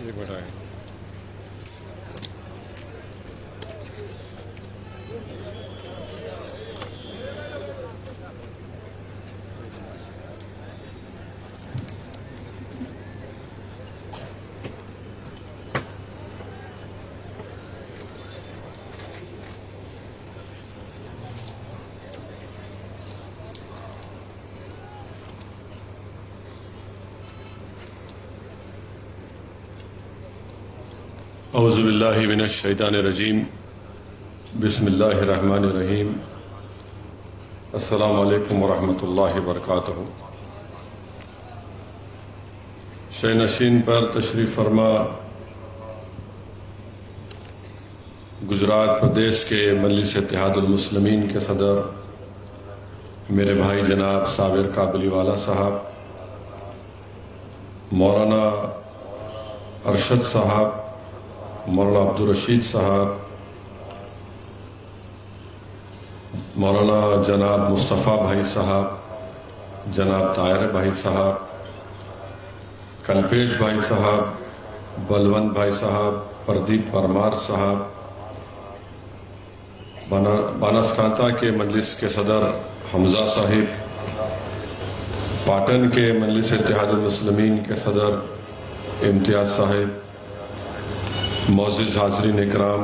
یہ بڑھائیں۔ اعوذ باللہ من الشیطان الرجیم، بسم اللہ الرحمن الرحیم۔ السلام علیکم ورحمۃ اللہ وبرکاتہ۔ شہ نشین پر تشریف فرما گجرات پردیش کے مجلس اتحاد المسلمین کے صدر میرے بھائی جناب صابر کابلی والا صاحب، مولانا ارشد صاحب، مولانا عبدالرشید صاحب، مولانا جناب مصطفیٰ بھائی صاحب، جناب طاہر بھائی صاحب، کلپیش بھائی صاحب، بلونت بھائی صاحب، پردیپ پرمار صاحب، بانسکانتا کے مجلس کے صدر حمزہ صاحب، پاٹن کے مجلس اتحاد المسلمین کے صدر امتیاز صاحب، معزز حاضرین اکرام،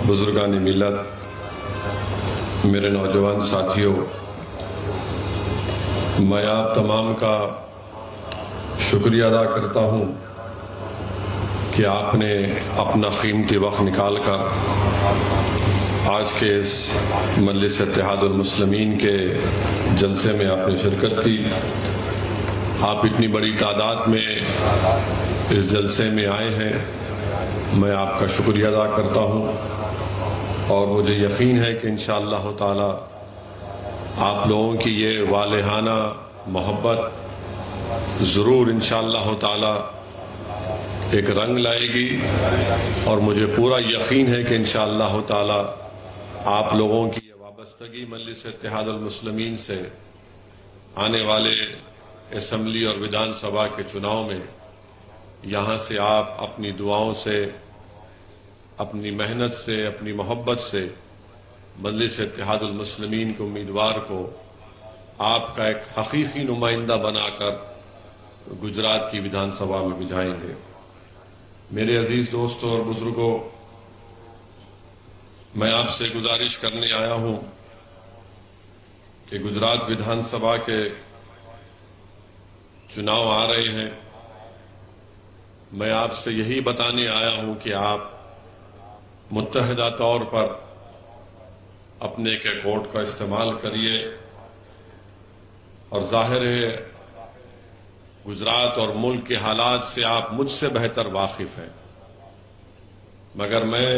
بزرگان ملت، میرے نوجوان ساتھیوں، میں آپ تمام کا شکریہ ادا کرتا ہوں کہ آپ نے اپنا قیمتی وقت نکال کر آج کے اس مجلس اتحاد المسلمین کے جلسے میں آپ نے شرکت کی۔ آپ اتنی بڑی تعداد میں اس جلسے میں آئے ہیں، میں آپ کا شکریہ ادا کرتا ہوں، اور مجھے یقین ہے کہ انشاءاللہ تعالی آپ لوگوں کی یہ والہانہ محبت ضرور انشاءاللہ تعالی ایک رنگ لائے گی، اور مجھے پورا یقین ہے کہ انشاءاللہ تعالی آپ لوگوں کی یہ وابستگی مجلس اتحاد المسلمین سے آنے والے اسمبلی اور ودھان سبھا کے چناؤ میں یہاں سے آپ اپنی دعاؤں سے، اپنی محنت سے، اپنی محبت سے مجلس اتحاد المسلمین کے امیدوار کو آپ کا ایک حقیقی نمائندہ بنا کر گجرات کی ودھان سبھا میں بھیجائیں گے۔ میرے عزیز دوستوں اور بزرگوں، میں آپ سے گزارش کرنے آیا ہوں کہ گجرات ودھان سبھا کے چناؤ آ رہے ہیں۔ میں آپ سے یہی بتانے آیا ہوں کہ آپ متحدہ طور پر اپنے ایک ووٹ کا استعمال کریے، اور ظاہر ہے گجرات اور ملک کے حالات سے آپ مجھ سے بہتر واقف ہیں، مگر میں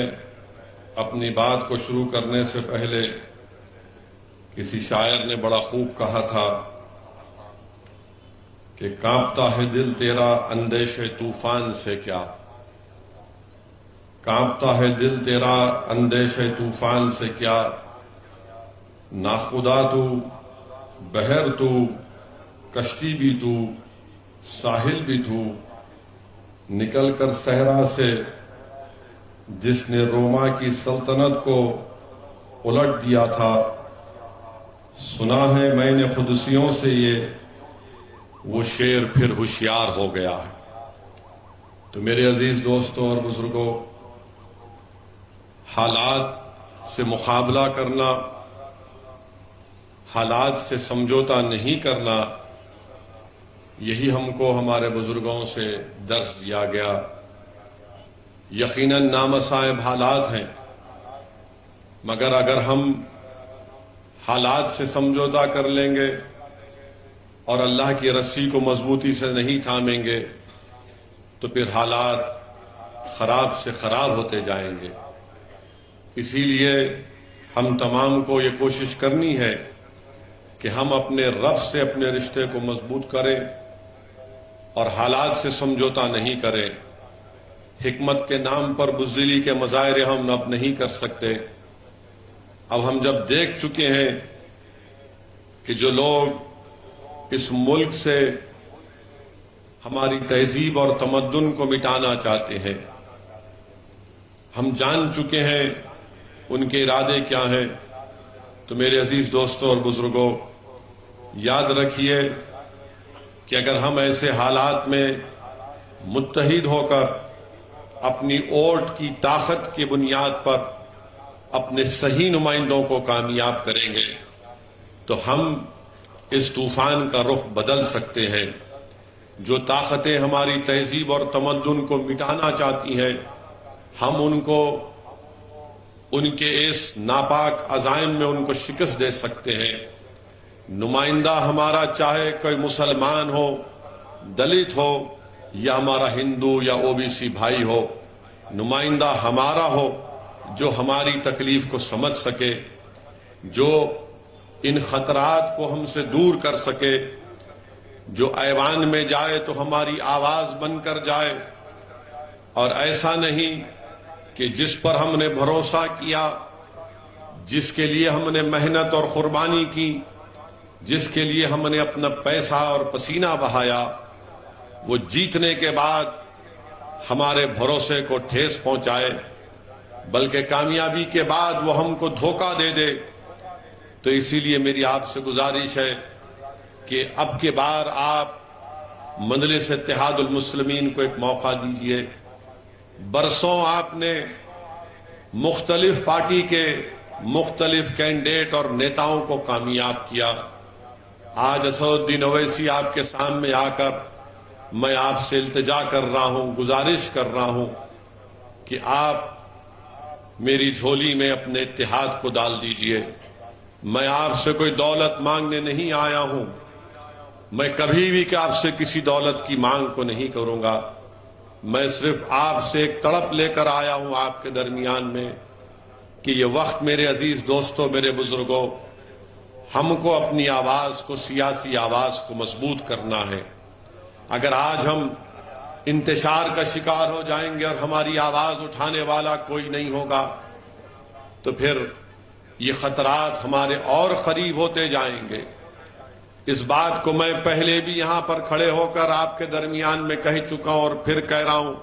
اپنی بات کو شروع کرنے سے پہلے کسی شاعر نے بڑا خوب کہا تھا کہ کانپتا ہے دل تیرا اندیش طوفان سے کیا، کانپتا ہے دل تیرا اندیش طوفان سے کیا، ناخدا تو، بحر تو، کشتی بھی تو، ساحل بھی تو، نکل کر صحرا سے جس نے روما کی سلطنت کو الٹ دیا تھا، سنا ہے میں نے قدسیوں سے یہ وہ شیر پھر ہوشیار ہو گیا ہے۔ تو میرے عزیز دوستوں اور بزرگوں، حالات سے مقابلہ کرنا، حالات سے سمجھوتا نہیں کرنا، یہی ہم کو ہمارے بزرگوں سے درس دیا گیا۔ یقیناً نامصائب حالات ہیں، مگر اگر ہم حالات سے سمجھوتا کر لیں گے اور اللہ کی رسی کو مضبوطی سے نہیں تھامیں گے تو پھر حالات خراب سے خراب ہوتے جائیں گے۔ اسی لیے ہم تمام کو یہ کوشش کرنی ہے کہ ہم اپنے رب سے اپنے رشتے کو مضبوط کریں اور حالات سے سمجھوتا نہیں کریں۔ حکمت کے نام پر بزدلی کے مظاہرے ہم اب نہیں کر سکتے۔ اب ہم جب دیکھ چکے ہیں کہ جو لوگ اس ملک سے ہماری تہذیب اور تمدن کو مٹانا چاہتے ہیں۔ ہم جان چکے ہیں ان کے ارادے کیا ہیں۔ تو میرے عزیز دوستوں اور بزرگوں، یاد رکھیے کہ اگر ہم ایسے حالات میں متحد ہو کر اپنی ووٹ کی طاقت کی بنیاد پر اپنے صحیح نمائندوں کو کامیاب کریں گے تو ہم اس طوفان کا رخ بدل سکتے ہیں۔ جو طاقتیں ہماری تہذیب اور تمدن کو مٹانا چاہتی ہیں، ہم ان کو ان کے اس ناپاک عزائم میں ان کو شکست دے سکتے ہیں۔ نمائندہ ہمارا چاہے کوئی مسلمان ہو، دلت ہو، یا ہمارا ہندو یا OBC بھائی ہو، نمائندہ ہمارا ہو جو ہماری تکلیف کو سمجھ سکے، جو ان خطرات کو ہم سے دور کر سکے، جو ایوان میں جائے تو ہماری آواز بن کر جائے، اور ایسا نہیں کہ جس پر ہم نے بھروسہ کیا، جس کے لیے ہم نے محنت اور قربانی کی، جس کے لیے ہم نے اپنا پیسہ اور پسینہ بہایا، وہ جیتنے کے بعد ہمارے بھروسے کو ٹھیس پہنچائے، بلکہ کامیابی کے بعد وہ ہم کو دھوکہ دے دے۔ تو اسی لیے میری آپ سے گزارش ہے کہ اب کے بار آپ مجلس اتحاد المسلمین کو ایک موقع دیجئے۔ برسوں آپ نے مختلف پارٹی کے مختلف کینڈیڈیٹ اور نیتاؤں کو کامیاب کیا۔ آج اسد الدین اویسی آپ کے سامنے آ کر میں آپ سے التجا کر رہا ہوں، گزارش کر رہا ہوں کہ آپ میری جھولی میں اپنے اتحاد کو ڈال دیجئے۔ میں آپ سے کوئی دولت مانگنے نہیں آیا ہوں، میں کبھی بھی کہ آپ سے کسی دولت کی مانگ کو نہیں کروں گا۔ میں صرف آپ سے ایک تڑپ لے کر آیا ہوں آپ کے درمیان میں کہ یہ وقت میرے عزیز دوستوں، میرے بزرگوں، ہم کو اپنی آواز کو، سیاسی آواز کو مضبوط کرنا ہے۔ اگر آج ہم انتشار کا شکار ہو جائیں گے اور ہماری آواز اٹھانے والا کوئی نہیں ہوگا تو پھر یہ خطرات ہمارے اور قریب ہوتے جائیں گے۔ اس بات کو میں پہلے بھی یہاں پر کھڑے ہو کر آپ کے درمیان میں کہہ چکا ہوں اور پھر کہہ رہا ہوں،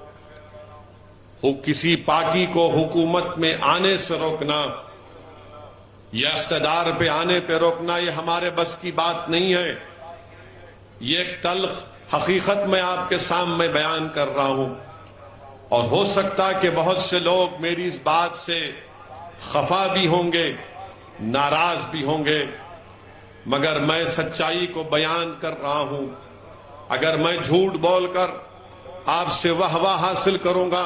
کسی پارٹی کو حکومت میں آنے سے روکنا یا اقتدار پہ آنے پہ روکنا یہ ہمارے بس کی بات نہیں ہے۔ یہ ایک تلخ حقیقت میں آپ کے سامنے بیان کر رہا ہوں، اور ہو سکتا کہ بہت سے لوگ میری اس بات سے خفا بھی ہوں گے، ناراض بھی ہوں گے، مگر میں سچائی کو بیان کر رہا ہوں۔ اگر میں جھوٹ بول کر آپ سے واہ حاصل کروں گا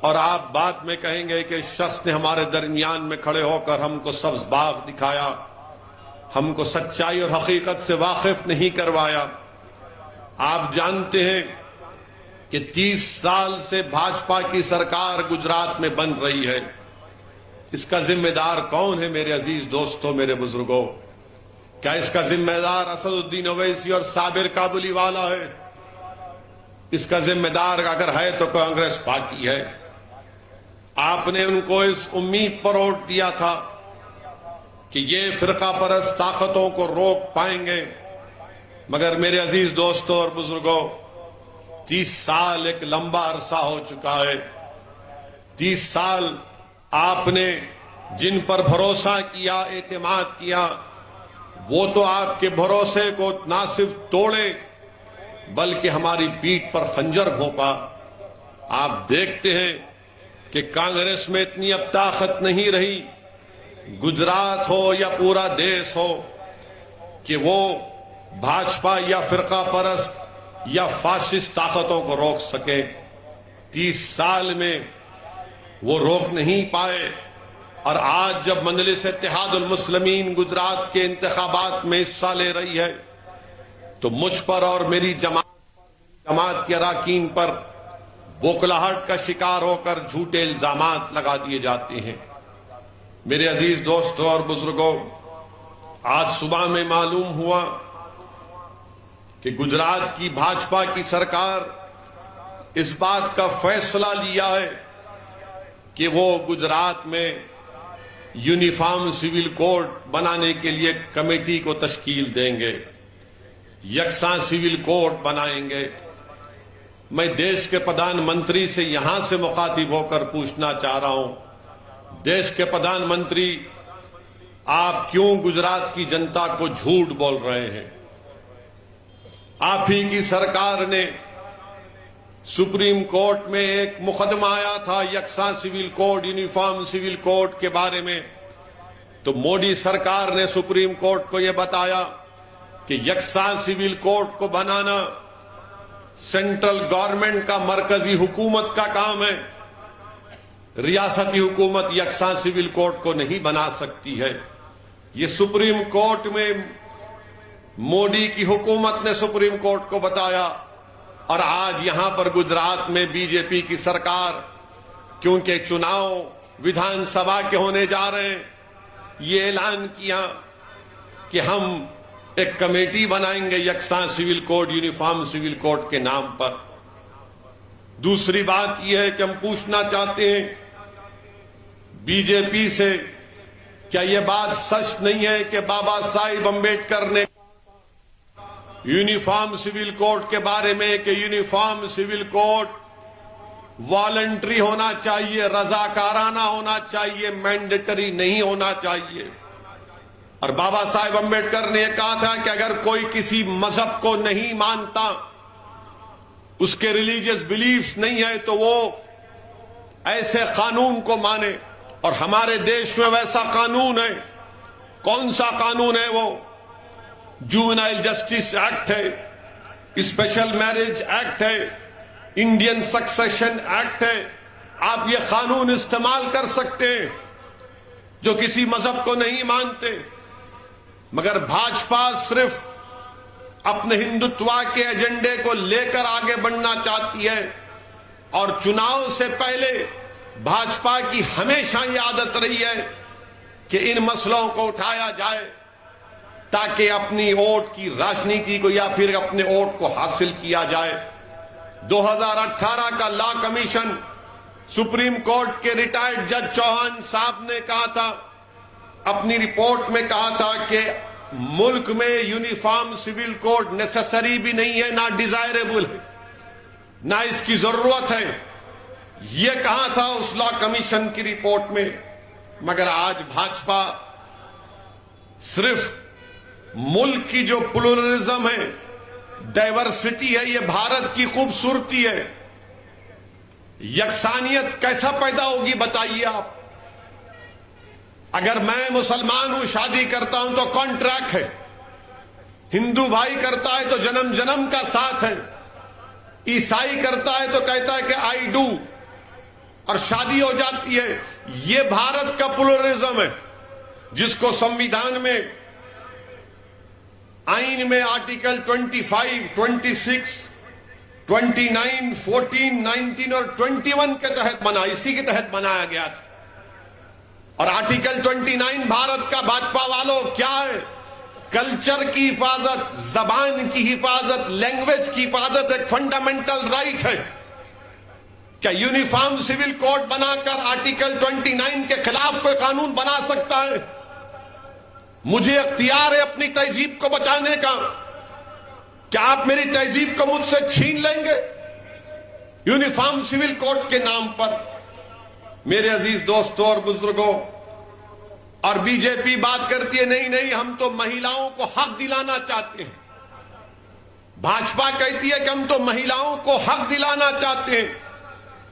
اور آپ بعد میں کہیں گے کہ شخص نے ہمارے درمیان میں کھڑے ہو کر ہم کو سبز باغ دکھایا، ہم کو سچائی اور حقیقت سے واقف نہیں کروایا۔ آپ جانتے ہیں کہ 30 سال سے بھاجپا کی سرکار گجرات میں بن رہی ہے۔ اس کا ذمہ دار کون ہے میرے عزیز دوستوں، میرے بزرگوں؟ کیا اس کا ذمہ دار اسد الدین اویسی اور صابر کابلی والا ہے؟ اس کا ذمہ دار اگر ہے تو کانگریس پارٹی ہے۔ آپ نے ان کو اس امید پر ووٹ دیا تھا کہ یہ فرقہ پرست طاقتوں کو روک پائیں گے، مگر میرے عزیز دوستوں اور بزرگوں، 30 سال ایک لمبا عرصہ ہو چکا ہے۔ 30 سال آپ نے جن پر بھروسہ کیا، اعتماد کیا، وہ تو آپ کے بھروسے کو نہ صرف توڑے بلکہ ہماری پیٹھ پر خنجر گھونپا۔ آپ دیکھتے ہیں کہ کانگریس میں اتنی اب طاقت نہیں رہی، گجرات ہو یا پورا دیش ہو، کہ وہ بھاجپا یا فرقہ پرست یا فاشسٹ طاقتوں کو روک سکے۔ 30 سال میں وہ روک نہیں پائے، اور آج جب مجلس اتحاد المسلمین گجرات کے انتخابات میں حصہ لے رہی ہے تو مجھ پر اور میری جماعت کے اراکین پر بوکھلاہٹ کا شکار ہو کر جھوٹے الزامات لگا دیے جاتے ہیں۔ میرے عزیز دوستوں اور بزرگوں، آج صبح میں معلوم ہوا کہ گجرات کی بھاجپا کی سرکار اس بات کا فیصلہ لیا ہے کہ وہ گجرات میں یونیفارم سول کوڈ بنانے کے لیے کمیٹی کو تشکیل دیں گے۔ یکساں سول کوڈ بنائیں گے. میں دیش کے پردھان منتری سے یہاں سے مخاطب ہو کر پوچھنا چاہ رہا ہوں، دیش کے پردھان منتری، آپ کیوں گجرات کی جنتا کو جھوٹ بول رہے ہیں؟ آپ ہی کی سرکار نے سپریم کورٹ میں ایک مقدمہ آیا تھا یکساں civil code, uniform civil code کے بارے میں، تو مودی سرکار نے سپریم کورٹ کو یہ بتایا کہ یکساں سول کوڈ کو بنانا سینٹرل گورنمنٹ کا، مرکزی حکومت کا کام ہے. ریاستی حکومت یکساں سول کوڈ کو نہیں بنا سکتی ہے. یہ سپریم کورٹ میں مودی کی حکومت نے سپریم کورٹ کو بتایا، اور آج یہاں پر گجرات میں بی جے پی کی سرکار، کیونکہ چناؤ ودھان سبھا کے ہونے جا رہے ہیں، یہ اعلان کیا کہ ہم ایک کمیٹی بنائیں گے یکساں civil code, uniform civil code کے نام پر. دوسری بات یہ ہے کہ ہم پوچھنا چاہتے ہیں بی جے پی سے، کیا یہ بات سچ نہیں ہے کہ بابا صاحب امبیڈکر نے یونیفارم سول کوڈ کے بارے میں کہ یونیفارم سول کوڈ والنٹری ہونا چاہیے، رضاکارانہ ہونا چاہیے، مینڈیٹری نہیں ہونا چاہیے. اور بابا صاحب امبیڈکر نے یہ کہا تھا کہ اگر کوئی کسی مذہب کو نہیں مانتا، اس کے ریلیجیس بلیفز نہیں ہے، تو وہ ایسے قانون کو مانے. اور ہمارے دیش میں ویسا قانون ہے. کون سا قانون ہے وہ؟ جوونائل جسٹس ایکٹ ہے، اسپیشل میرج ایکٹ ہے، انڈین سکسیشن ایکٹ ہے. آپ یہ قانون استعمال کر سکتے ہیں جو کسی مذہب کو نہیں مانتے. مگر بھاجپا صرف اپنے ہندوتوا کے ایجنڈے کو لے کر آگے بڑھنا چاہتی ہے، اور چناؤ سے پہلے بھاجپا کی ہمیشہ یہ عادت رہی ہے کہ ان مسئلوں کو اٹھایا جائے تاکہ اپنی ووٹ کی راجنیتی کو یا پھر اپنے ووٹ کو حاصل کیا جائے. 2018 کا لا کمیشن، سپریم کورٹ کے ریٹائرڈ جج چوہان صاحب نے کہا تھا، اپنی رپورٹ میں کہا تھا کہ ملک میں یونیفارم سول کوڈ نیسیسری بھی نہیں ہے، نہ ڈیزائریبل ہے، نہ اس کی ضرورت ہے. یہ کہا تھا اس لا کمیشن کی رپورٹ میں. مگر آج بھاجپا صرف ملک کی جو پلورلزم ہے، ڈائیورسٹی ہے، یہ بھارت کی خوبصورتی ہے. یکسانیت کیسا پیدا ہوگی بتائیے آپ؟ اگر میں مسلمان ہوں، شادی کرتا ہوں تو کانٹریکٹ ہے، ہندو بھائی کرتا ہے تو جنم جنم کا ساتھ ہے، عیسائی کرتا ہے تو کہتا ہے کہ آئی ڈو، اور شادی ہو جاتی ہے. یہ بھارت کا پلورلزم ہے جس کو سمویدھان میں، آئین میں آرٹیکل 25، 26، 29، 14، 19 اور 21 کے تحت بنا، اسی کے تحت بنایا گیا تھا. اور آرٹیکل 29 بھارت کا بھاجپا والوں کیا ہے؟ کلچر کی حفاظت، زبان کی حفاظت، لینگویج کی حفاظت ایک فنڈامنٹل رائٹ ہے. کیا یونیفارم سول کوڈ بنا کر آرٹیکل 29 کے خلاف کوئی قانون بنا سکتا ہے؟ مجھے اختیار ہے اپنی تہذیب کو بچانے کا. کیا آپ میری تہذیب کو مجھ سے چھین لیں گے یونیفارم سول کوڈ کے نام پر؟ میرے عزیز دوستوں اور بزرگوں، اور بی جے پی بات کرتی ہے نہیں ہم تو مہیلاؤں کو حق دلانا چاہتے ہیں. بھاجپا کہتی ہے کہ ہم تو مہیلاؤں کو حق دلانا چاہتے ہیں.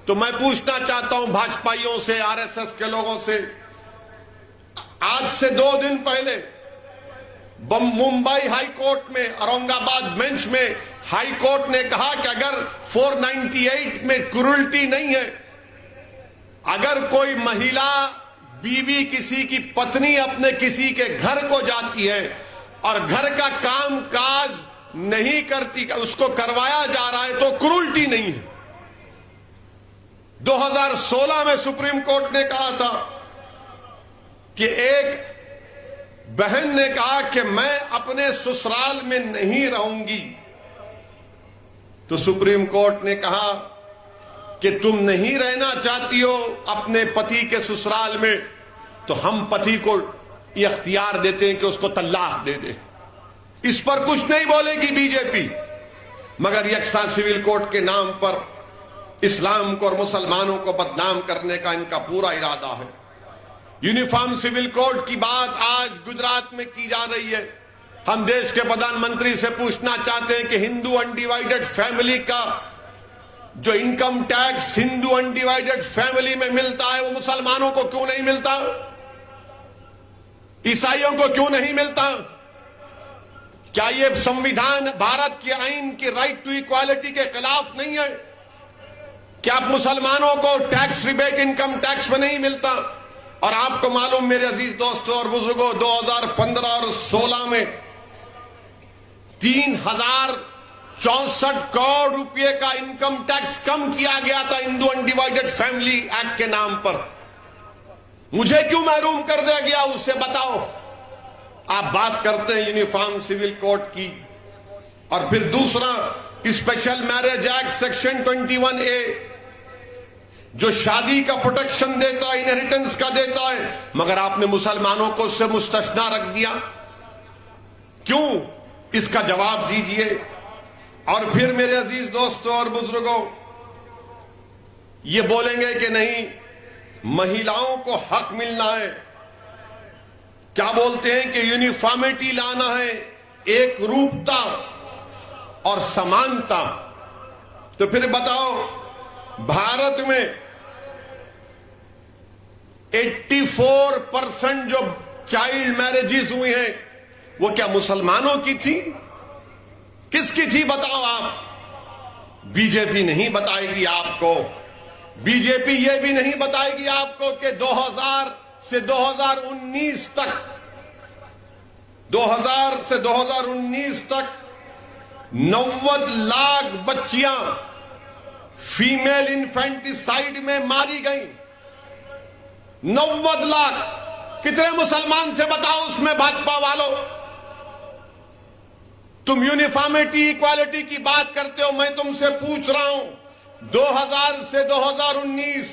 تو میں پوچھنا چاہتا ہوں بھاجپائیوں سے، آر ایس ایس کے لوگوں سے، آج سے 2 دن پہلے ممبئی ہائی کورٹ میں، اورنگ آباد بینچ میں ہائی کورٹ نے کہا کہ اگر 498 میں کرولٹی نہیں ہے، اگر کوئی مہیلا، بیوی کسی کی پتنی اپنے کسی کے گھر کو جاتی ہے اور گھر کا کام کاج نہیں کرتی، اس کو کروایا جا رہا ہے تو کرولٹی نہیں ہے. 2016 میں سپریم کورٹ نے کہا تھا کہ ایک بہن نے کہا کہ میں اپنے سسرال میں نہیں رہوں گی، تو سپریم کورٹ نے کہا کہ تم نہیں رہنا چاہتی ہو اپنے پتی کے سسرال میں، تو ہم پتی کو یہ اختیار دیتے ہیں کہ اس کو طلاق دے دے. اس پر کچھ نہیں بولے گی بی جے پی، مگر یکساں سول کوڈ کے نام پر اسلام کو اور مسلمانوں کو بدنام کرنے کا ان کا پورا ارادہ ہے۔ یونیفارم سول کوڈ کی بات آج گجرات میں کی جا رہی ہے۔ ہم دیش کے پردھان منتری سے پوچھنا چاہتے ہیں کہ ہندو انڈیوائیڈڈ فیملی کا جو انکم ٹیکس ہندو انڈیوائیڈڈ فیملی میں ملتا ہے وہ مسلمانوں کو کیوں نہیں ملتا؟ عیسائیوں کو کیوں نہیں ملتا؟ کیا یہ سمویدھان بھارت کے آئین کی رائٹ ٹو ایکوالٹی کے خلاف نہیں ہے؟ کیا مسلمانوں کو ٹیکس ریبیٹ انکم ٹیکس میں نہیں ملتا؟ اور آپ کو معلوم میرے عزیز دوستوں اور بزرگوں، 2015 اور 16 میں 3064 کروڑ روپے کا انکم ٹیکس کم کیا گیا تھا ہندو انڈیوائیڈڈ فیملی ایکٹ کے نام پر۔ مجھے کیوں محروم کر دیا گیا اس سے بتاؤ؟ آپ بات کرتے ہیں یونیفارم سول کوڈ کی، اور پھر دوسرا special marriage act section 21A جو شادی کا پروٹیکشن دیتا ہے، انہیریٹنس کا دیتا ہے، مگر آپ نے مسلمانوں کو اس سے مستثنا رکھ دیا۔ کیوں؟ اس کا جواب دیجئے۔ اور پھر میرے عزیز دوستوں اور بزرگوں، یہ بولیں گے کہ نہیں مہیلاؤں کو حق ملنا ہے، کیا بولتے ہیں کہ یونیفارمٹی لانا ہے، ایک روپتا اور سمانتا۔ تو پھر بتاؤ بھارت میں 84% جو چائلڈ میرجز ہوئی ہیں وہ کیا مسلمانوں کی تھی؟ کس کی تھی بتاؤ آپ؟ بی جے پی نہیں بتائے گی آپ کو۔ بی جے پی یہ بھی نہیں بتائے گی آپ کو کہ 2000 سے 2019 تک 90 لاکھ بچیاں فیمیل انفینٹیسائیڈ میں ماری گئیں۔ 90 لاکھ۔ کتنے مسلمان تھے بتاؤ اس میں بھاجپا والوں؟ تم یونیفارمٹی ایکوالٹی کی بات کرتے ہو، میں تم سے پوچھ رہا ہوں 2000 سے 2019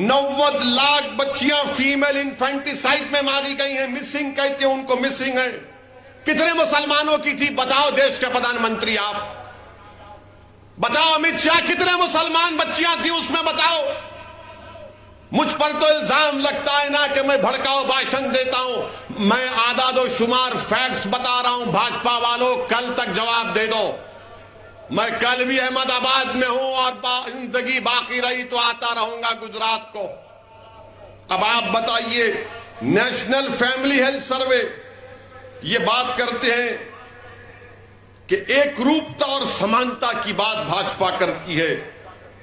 90 لاکھ بچیاں فیمیل انفینٹیسائیڈ میں ماری گئی ہیں، مسنگ کہتے ہیں ان کو، مسنگ ہے۔ کتنے مسلمانوں کی تھی بتاؤ دیش کے پردھان منتری آپ؟ بتاؤ امت شاہ کتنے مسلمان بچیاں تھیں اس میں بتاؤ؟ مجھ پر تو الزام لگتا ہے نا کہ میں بھڑکاؤ بھاشن دیتا ہوں، میں اعداد و شمار فیکٹس بتا رہا ہوں۔ بھاجپا والوں کل تک جواب دے دو۔ میں کل بھی احمد آباد میں ہوں اور زندگی باقی رہی تو آتا رہوں گا گجرات کو۔ اب آپ بتائیے، نیشنل فیملی ہیلتھ سروے یہ بات کرتے ہیں کہ ایک روپتا اور سمانتا کی بات بھاجپا کرتی ہے،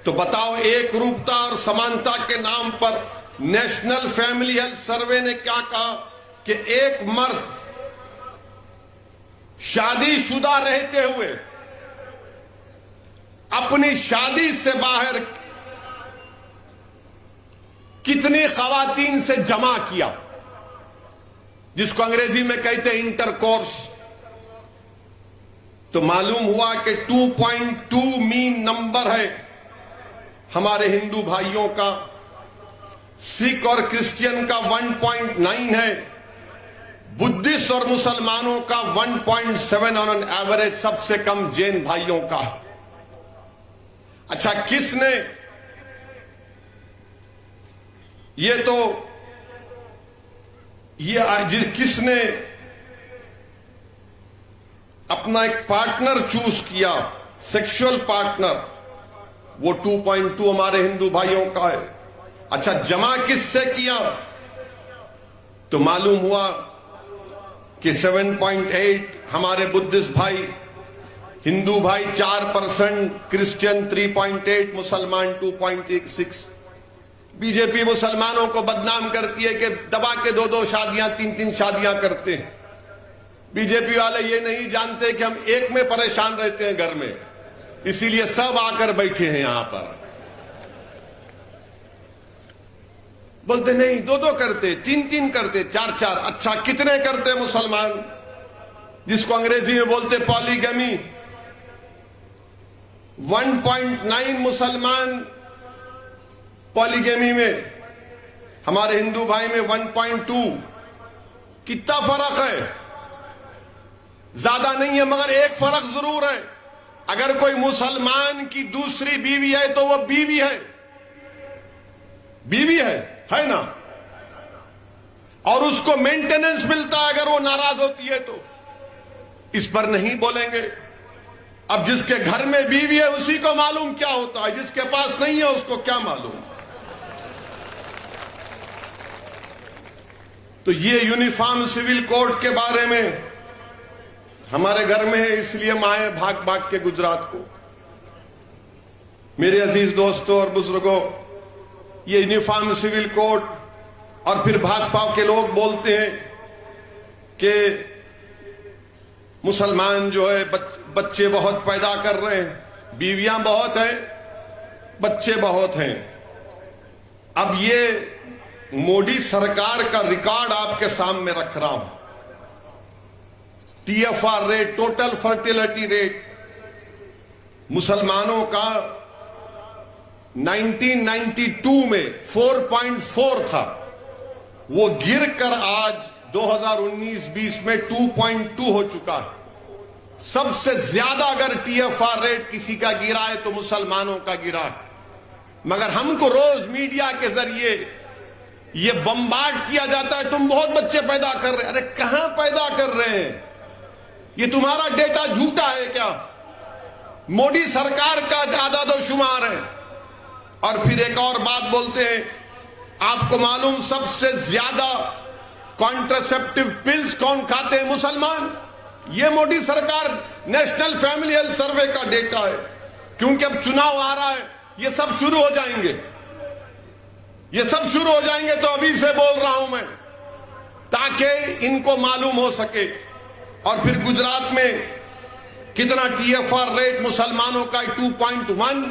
تو بتاؤ ایک روپتا اور سمانتا کے نام پر نیشنل فیملی ہیلتھ سروے نے کیا کہا کہ ایک مرد شادی شدہ رہتے ہوئے اپنی شادی سے باہر کتنی خواتین سے جمع کیا، جس کو انگریزی میں کہتے ہیں انٹر کورس، تو معلوم ہوا کہ 2.2 مین نمبر ہے ہمارے ہندو بھائیوں کا، سکھ اور کرسچین کا 1.9 ہے، بدھسٹ اور مسلمانوں کا 1.7 آن این ایوریج، سب سے کم جین بھائیوں کا۔ اچھا کس نے کس نے اپنا ایک پارٹنر چوز کیا، سیکشول پارٹنر، وہ 2.2 ہمارے ہندو بھائیوں کا ہے۔ اچھا جمع کس سے کیا؟ تو معلوم ہوا کہ 7.8 ہمارے بدھسٹ بھائی، ہندو بھائی 4%، کرسچین 3.8، مسلمان 2.6۔ بی جے پی مسلمانوں کو بدنام کرتی ہے کہ دبا کے 2 شادیاں 3 شادیاں کرتے ہیں۔ بی جے پی والے یہ نہیں جانتے کہ ہم ایک میں پریشان رہتے ہیں گھر میں، اسی لیے سب آ کر بیٹھے ہیں یہاں پر۔ بولتے نہیں 2 کرتے، 3 کرتے، 4۔ اچھا کتنے کرتے مسلمان؟ جس کو انگریزی میں بولتے پالیگمی۔ 1.9 مسلمان پالیگمی میں، ہمارے ہندو بھائی میں 1.2۔ کتنا فرق ہے؟ زیادہ نہیں ہے، مگر ایک فرق ضرور ہے، اگر کوئی مسلمان کی دوسری بیوی ہے تو وہ بیوی ہے، بیوی ہے نا، اور اس کو مینٹیننس ملتا ہے اگر وہ ناراض ہوتی ہے تو، اس پر نہیں بولیں گے۔ اب جس کے گھر میں بیوی ہے اسی کو معلوم کیا ہوتا ہے، جس کے پاس نہیں ہے اس کو کیا معلوم۔ تو یہ یونیفارم سول کوڈ کے بارے میں ہمارے گھر میں ہے، اس لیے مائیں بھاگ بھاگ کے گجرات کو۔ میرے عزیز دوستوں اور بزرگوں، یہ یونیفارم سول کوڈ، اور پھر بھاجپا کے لوگ بولتے ہیں کہ مسلمان جو ہے بچے بہت پیدا کر رہے ہیں، بیویاں بہت ہیں، بچے بہت ہیں۔ اب یہ مودی سرکار کا ریکارڈ آپ کے سامنے رکھ رہا ہوں۔ T F R rate, total fertility rate مسلمانوں کا 1992 میں 4.4 تھا، وہ گر کر آج 2019-20 میں 2.2 ہو چکا ہے۔ سب سے زیادہ اگر ٹی ایف آر ریٹ کسی کا گرا ہے تو مسلمانوں کا گرا ہے، مگر ہم کو روز میڈیا کے ذریعے یہ بمبارڈ کیا جاتا ہے تم بہت بچے پیدا کر رہے ہیں۔ ارے کہاں پیدا کر رہے ہیں؟ یہ تمہارا ڈیٹا جھوٹا ہے کیا؟ مودی سرکار کا اعداد و شمار ہے۔ اور پھر ایک اور بات بولتے ہیں، آپ کو معلوم سب سے زیادہ کانٹراسیپٹیو پلز کون کھاتے ہیں؟ مسلمان۔ یہ مودی سرکار نیشنل فیملی ہیلتھ سروے کا ڈیٹا ہے، کیونکہ اب چناؤ آ رہا ہے، یہ سب شروع ہو جائیں گے، یہ سب شروع ہو جائیں گے، تو ابھی سے بول رہا ہوں میں تاکہ ان کو معلوم ہو سکے۔ اور پھر گجرات میں کتنا ٹی ایف آر ریٹ مسلمانوں کا 2.1،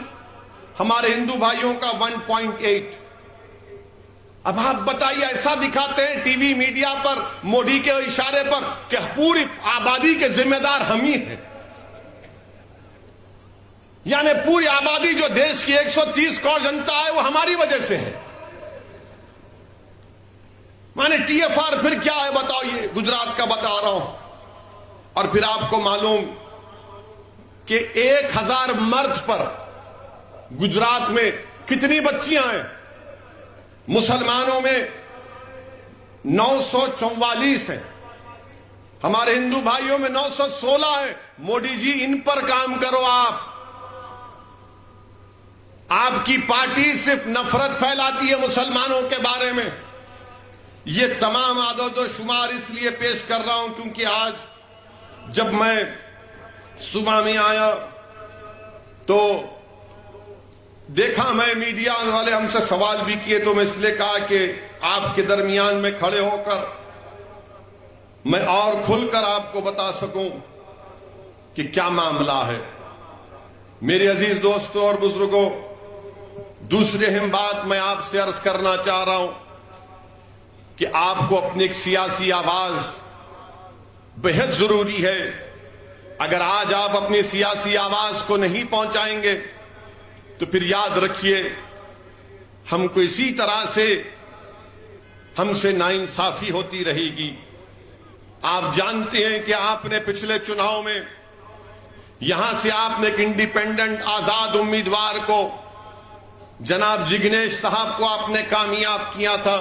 ہمارے ہندو بھائیوں کا 1.8۔ اب آپ بتائیے، ایسا دکھاتے ہیں ٹی وی میڈیا پر مودی کے اشارے پر کہ پوری آبادی کے ذمہ دار ہم ہی ہیں، یعنی پوری آبادی جو دیش کی 130 کروڑ جنتا ہے وہ ہماری وجہ سے ہے۔ مانے ٹی ایف آر پھر کیا ہے بتاؤ؟ یہ گجرات کا بتا رہا ہوں۔ اور پھر آپ کو معلوم کہ 1000 مرد پر گجرات میں کتنی بچیاں ہیں؟ مسلمانوں میں 944 ہیں، ہمارے ہندو بھائیوں میں 916 ہیں۔ مودی جی ان پر کام کرو۔ آپ کی پارٹی صرف نفرت پھیلاتی ہے مسلمانوں کے بارے میں۔ یہ تمام اعداد و شمار اس لیے پیش کر رہا ہوں کیونکہ آج جب میں صبح میں آیا تو دیکھا، میں میڈیا والے ہم سے سوال بھی کیے، تو میں اس لیے کہا کہ آپ کے درمیان میں کھڑے ہو کر میں اور کھل کر آپ کو بتا سکوں کہ کیا معاملہ ہے۔ میرے عزیز دوستوں اور بزرگوں، دوسری اہم بات میں آپ سے عرض کرنا چاہ رہا ہوں کہ آپ کو اپنی ایک سیاسی آواز بہت ضروری ہے۔ اگر آج آپ اپنی سیاسی آواز کو نہیں پہنچائیں گے تو پھر یاد رکھیے ہم کو اسی طرح سے ہم سے ناانصافی ہوتی رہے گی۔ آپ جانتے ہیں کہ آپ نے پچھلے چناؤ میں یہاں سے آپ نے ایک انڈیپینڈنٹ آزاد امیدوار کو، جناب جگنیش صاحب کو آپ نے کامیاب کیا تھا۔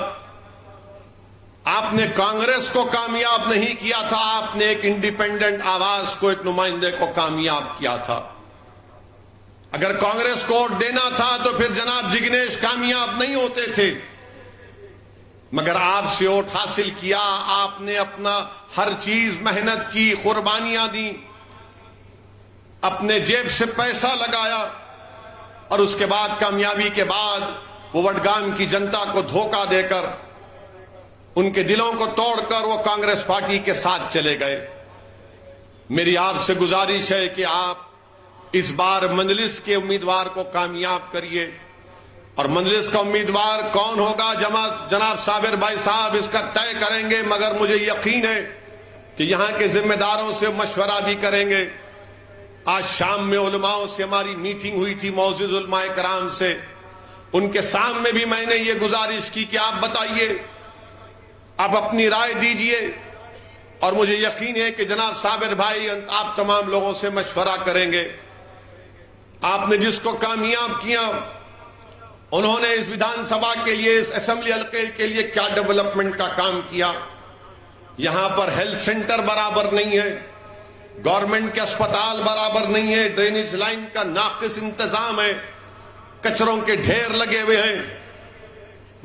آپ نے کانگریس کو کامیاب نہیں کیا تھا، آپ نے ایک انڈیپینڈنٹ آواز کو، ایک نمائندے کو کامیاب کیا تھا۔ اگر کانگریس کو ووٹ دینا تھا تو پھر جناب جگنیش کامیاب نہیں ہوتے تھے، مگر آپ سے ووٹ حاصل کیا۔ آپ نے اپنا ہر چیز محنت کی، قربانیاں دی، اپنے جیب سے پیسہ لگایا، اور اس کے بعد کامیابی کے بعد وہ وڈگام کی جنتا کو دھوکہ دے کر، ان کے دلوں کو توڑ کر وہ کانگریس پارٹی کے ساتھ چلے گئے۔ میری آپ سے گزارش ہے کہ آپ اس بار مجلس کے امیدوار کو کامیاب کریے، اور مجلس کا امیدوار کون ہوگا جناب صابر بھائی صاحب اس کا طے کریں گے، مگر مجھے یقین ہے کہ یہاں کے ذمہ داروں سے مشورہ بھی کریں گے۔ آج شام میں علماء سے ہماری میٹنگ ہوئی تھی، معزز علماء کرام سے، ان کے سامنے بھی میں نے یہ گزارش کی کہ آپ بتائیے، آپ اپنی رائے دیجئے، اور مجھے یقین ہے کہ جناب صابر بھائی آپ تمام لوگوں سے مشورہ کریں گے. آپ نے جس کو کامیاب کیا انہوں نے اس ودھان سبھا کے لیے, اس اسمبلی حلقے کے لیے کیا ڈیولپمنٹ کا کام کیا. یہاں پر ہیلتھ سینٹر برابر نہیں ہے, گورنمنٹ کے اسپتال برابر نہیں ہے, ڈرینیج لائن کا ناقص انتظام ہے, کچروں کے ڈھیر لگے ہوئے ہیں.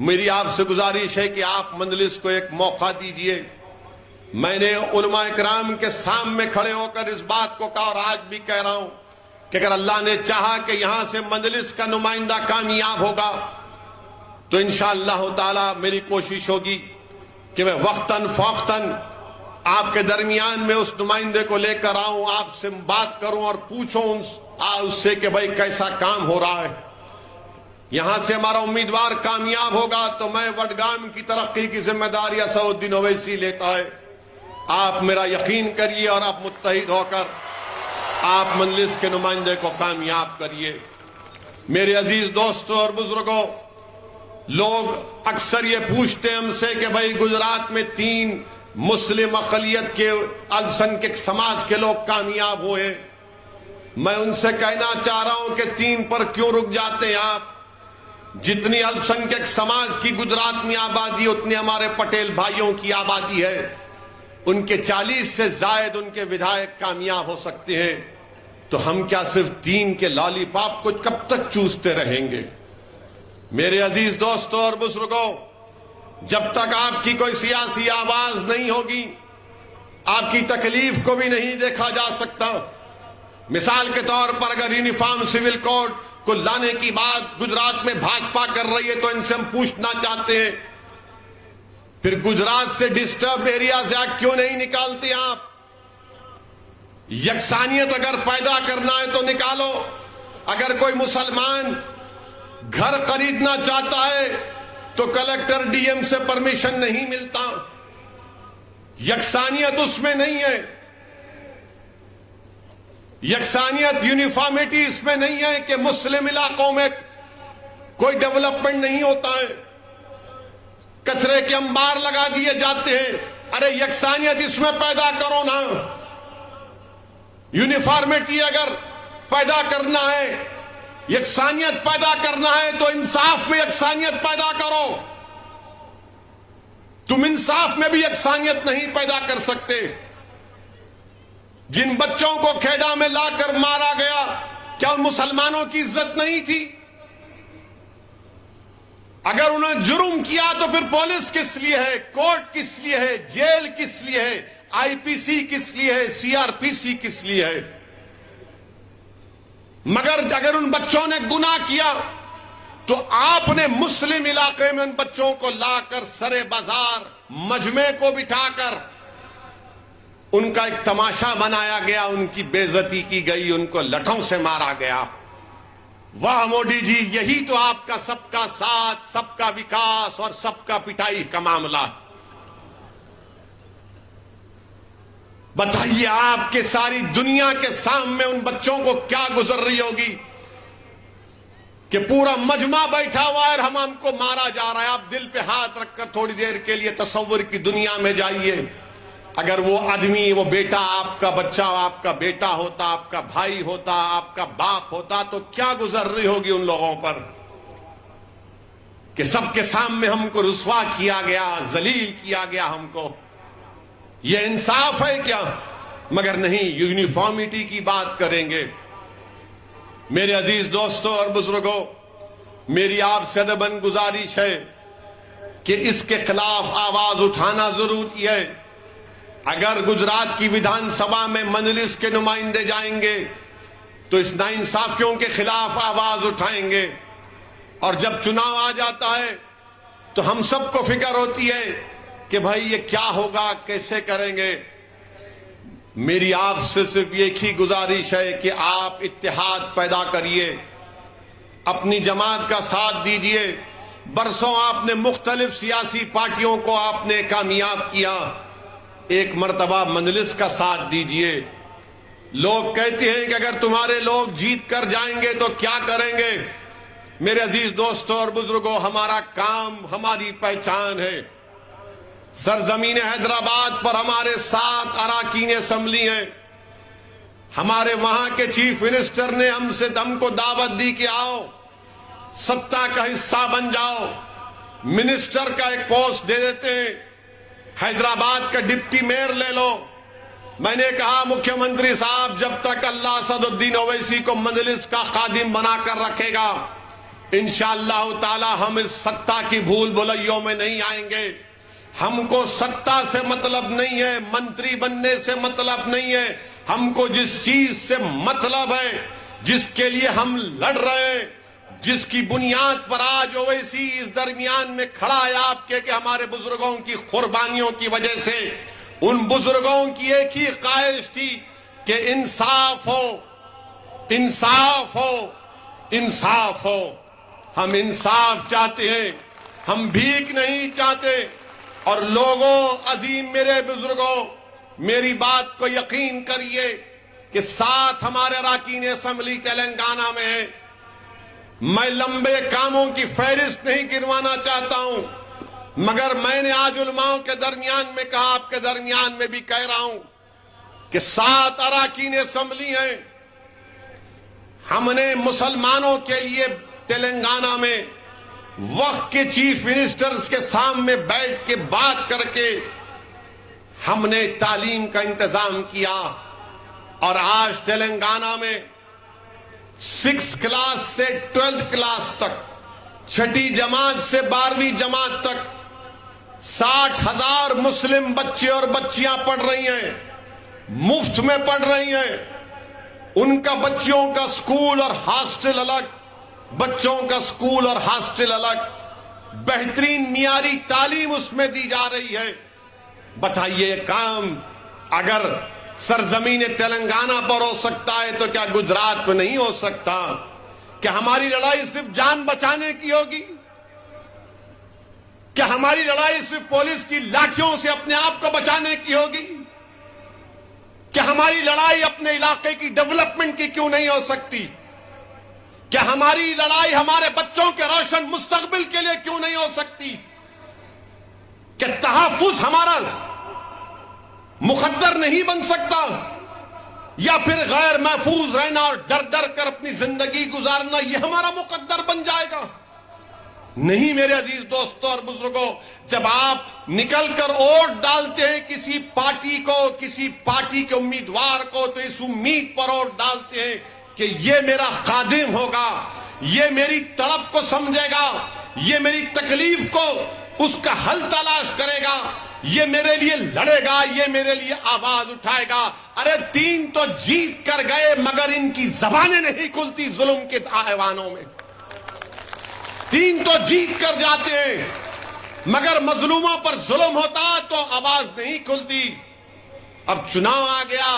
میری آپ سے گزارش ہے کہ آپ مجلس کو ایک موقع دیجئے. میں نے علماء کرام کے سامنے کھڑے ہو کر اس بات کو کہا اور آج بھی کہہ رہا ہوں کہ اگر اللہ نے چاہا کہ یہاں سے مجلس کا نمائندہ کامیاب ہوگا تو انشاءاللہ تعالی میری کوشش ہوگی کہ میں وقتاً فوقتاً آپ کے درمیان میں اس نمائندے کو لے کر آؤں, آپ سے بات کروں اور پوچھوں اس سے کہ بھائی کیسا کام ہو رہا ہے. یہاں سے ہمارا امیدوار کامیاب ہوگا تو میں وڈگام کی ترقی کی ذمہ داری اسد الدین اویسی لیتا ہے. آپ میرا یقین کریے اور آپ متحد ہو کر آپ مجلس کے نمائندے کو کامیاب کریے. میرے عزیز دوستوں اور بزرگوں, لوگ اکثر یہ پوچھتے ہیں ہم سے کہ بھائی گجرات میں 3 مسلم اقلیت کے الپسنکھیک سماج کے لوگ کامیاب ہوئے. میں ان سے کہنا چاہ رہا ہوں کہ 3 پر کیوں رک جاتے ہیں آپ؟ جتنی الپسنکھیک سماج کی گجرات میں آبادی اتنی ہمارے پٹیل بھائیوں کی آبادی ہے. ان کے 40 سے زائد ان کے ودھائک کامیاب ہو سکتے ہیں, تو ہم کیا صرف 3 کے لالی پاپ کو کب تک چوستے رہیں گے؟ میرے عزیز دوستوں اور بزرگوں, جب تک آپ کی کوئی سیاسی آواز نہیں ہوگی آپ کی تکلیف کو بھی نہیں دیکھا جا سکتا. مثال کے طور پر اگر یونیفارم سول کوڈ کو لانے کی بات گجرات میں بھاجپا کر رہی ہے تو ان سے ہم پوچھنا چاہتے ہیں پھر گجرات سے ڈسٹربڈ ایریاز ایکٹ کیوں نہیں نکالتے آپ؟ یکسانیت اگر پیدا کرنا ہے تو نکالو. اگر کوئی مسلمان گھر خریدنا چاہتا ہے تو کلکٹر ڈی ایم سے پرمیشن نہیں ملتا. یکسانیت اس میں نہیں ہے, یکسانیت یونیفارمٹی اس میں نہیں ہے کہ مسلم علاقوں میں کوئی ڈیولپمنٹ نہیں ہوتا ہے, کچرے کے انبار لگا دیے جاتے ہیں. ارے یکسانیت اس میں پیدا کرو نا. یونیفارمٹی اگر پیدا کرنا ہے, یکسانیت پیدا کرنا ہے تو انصاف میں یکسانیت پیدا کرو. تم انصاف میں بھی یکسانیت نہیں پیدا کر سکتے. جن بچوں کو کھیڑا میں لا کر مارا گیا کیا ان مسلمانوں کی عزت نہیں تھی؟ اگر انہوں نے جرم کیا تو پھر پولیس کس لیے ہے, کورٹ کس لیے ہے, جیل کس لیے ہے, آئی پی سی کس لیے ہے, سی آر پی سی کس لیے ہے؟ مگر اگر ان بچوں نے گناہ کیا تو آپ نے مسلم علاقے میں ان بچوں کو لا کر سرے بازار مجمع کو بٹھا کر ان کا ایک تماشا بنایا گیا, ان کی بے عزتی کی گئی, ان کو لٹھوں سے مارا گیا. واہ مودی جی, یہی تو آپ کا سب کا ساتھ, سب کا وکاس اور سب کا پٹائی کا معاملہ. بتائیے آپ کے ساری دنیا کے سامنے ان بچوں کو کیا گزر رہی ہوگی کہ پورا مجمع بیٹھا ہوا ہے اور ہم کو مارا جا رہا ہے. آپ دل پہ ہاتھ رکھ کر تھوڑی دیر کے لیے تصور کی دنیا میں جائیے. اگر وہ آدمی, وہ بیٹا آپ کا بچہ, آپ کا بیٹا ہوتا, آپ کا بھائی ہوتا, آپ کا باپ ہوتا تو کیا گزر رہی ہوگی ان لوگوں پر کہ سب کے سامنے ہم کو رسوا کیا گیا, ذلیل کیا گیا ہم کو. یہ انصاف ہے کیا؟ مگر نہیں, یونیفارمٹی کی بات کریں گے. میرے عزیز دوستوں اور بزرگوں, میری آپ سے ادباً گزارش ہے کہ اس کے خلاف آواز اٹھانا ضروری ہے. اگر گجرات کی ودھان سبھا میں مجلس کے نمائندے جائیں گے تو اس ناانصافیوں کے خلاف آواز اٹھائیں گے, اور جب چناؤ آ جاتا ہے تو ہم سب کو فکر ہوتی ہے کہ بھائی یہ کیا ہوگا, کیسے کریں گے. میری آپ سے صرف ایک ہی گزارش ہے کہ آپ اتحاد پیدا کریے, اپنی جماعت کا ساتھ دیجئے. برسوں آپ نے مختلف سیاسی پارٹیوں کو آپ نے کامیاب کیا, ایک مرتبہ مجلس کا ساتھ دیجئے. لوگ کہتے ہیں کہ اگر تمہارے لوگ جیت کر جائیں گے تو کیا کریں گے؟ میرے عزیز دوستوں اور بزرگوں, ہمارا کام, ہماری پہچان ہے سرزمین حیدرآباد پر ہمارے 7 اراکین اسمبلی ہیں. ہمارے وہاں کے چیف منسٹر نے ہم کو دعوت دی کہ آؤ ستا کا حصہ بن جاؤ, منسٹر کا ایک پوسٹ دے دیتے ہیں, حیدرآباد کا ڈپٹی میئر لے لو. میں نے کہا مکھیہ منتری صاحب جب تک اللہ اسد الدین اویسی کو مجلس کا خادم بنا کر رکھے گا انشاءاللہ تعالی ہم اس ستا کی بھول بھلیوں میں نہیں آئیں گے. ہم کو ستا سے مطلب نہیں ہے, منتری بننے سے مطلب نہیں ہے. ہم کو جس چیز سے مطلب ہے, جس کے لیے ہم لڑ رہے ہیں, جس کی بنیاد پر آج اویسی اس درمیان میں کھڑا ہے آپ کے کہ ہمارے بزرگوں کی قربانیوں کی وجہ سے, ان بزرگوں کی ایک ہی خواہش تھی کہ انصاف ہو, انصاف ہو, انصاف ہو. ہم انصاف چاہتے ہیں, ہم بھیک نہیں چاہتے. اور لوگوں, عظیم میرے بزرگوں, میری بات کو یقین کریے کہ 7 ہمارے اراکین اسمبلی تلنگانہ میں ہیں. میں لمبے کاموں کی فہرست نہیں گنوانا چاہتا ہوں, مگر میں نے آج علماؤں کے درمیان میں کہا, آپ کے درمیان میں بھی کہہ رہا ہوں کہ 7 اراکین اسمبلی ہیں. ہم نے مسلمانوں کے لیے تلنگانہ میں وقت کے چیف منسٹرز کے سامنے بیٹھ کے بات کر کے ہم نے تعلیم کا انتظام کیا. اور آج تلنگانہ میں 6 کلاس سے 12 کلاس تک, 6ٹھی جماعت سے 12ویں جماعت تک 60,000 مسلم بچے اور بچیاں پڑھ رہی ہیں, مفت میں پڑھ رہی ہیں. ان کا بچوں کا سکول اور ہاسٹل الگ, بچوں کا سکول اور ہاسٹل الگ, بہترین معیاری تعلیم اس میں دی جا رہی ہے. بتائیے کام اگر سرزمین تلنگانہ پر ہو سکتا ہے تو کیا گجرات میں نہیں ہو سکتا؟ کیا ہماری لڑائی صرف جان بچانے کی ہوگی؟ کیا ہماری لڑائی صرف پولیس کی لاٹھیوں سے اپنے آپ کو بچانے کی ہوگی؟ کیا ہماری لڑائی اپنے علاقے کی ڈیولپمنٹ کی کیوں نہیں ہو سکتی؟ کیا ہماری لڑائی ہمارے بچوں کے روشن مستقبل کے لیے کیوں نہیں ہو سکتی؟ کہ تحفظ ہمارا مقدر نہیں بن سکتا؟ یا پھر غیر محفوظ رہنا اور ڈر ڈر کر اپنی زندگی گزارنا یہ ہمارا مقدر بن جائے گا؟ نہیں میرے عزیز دوستوں اور بزرگوں, جب آپ نکل کر ووٹ ڈالتے ہیں کسی پارٹی کو, کسی پارٹی کے امیدوار کو, تو اس امید پر ووٹ ڈالتے ہیں کہ یہ میرا خادم ہوگا, یہ میری طلب کو سمجھے گا, یہ میری تکلیف کو اس کا حل تلاش کرے گا, یہ میرے لیے لڑے گا, یہ میرے لیے آواز اٹھائے گا. ارے 3 تو جیت کر گئے مگر ان کی زبانیں نہیں کھلتی ظلم کے ایوانوں میں. 3 تو جیت کر جاتے ہیں مگر مظلوموں پر ظلم ہوتا تو آواز نہیں کھلتی. اب چناؤ آ گیا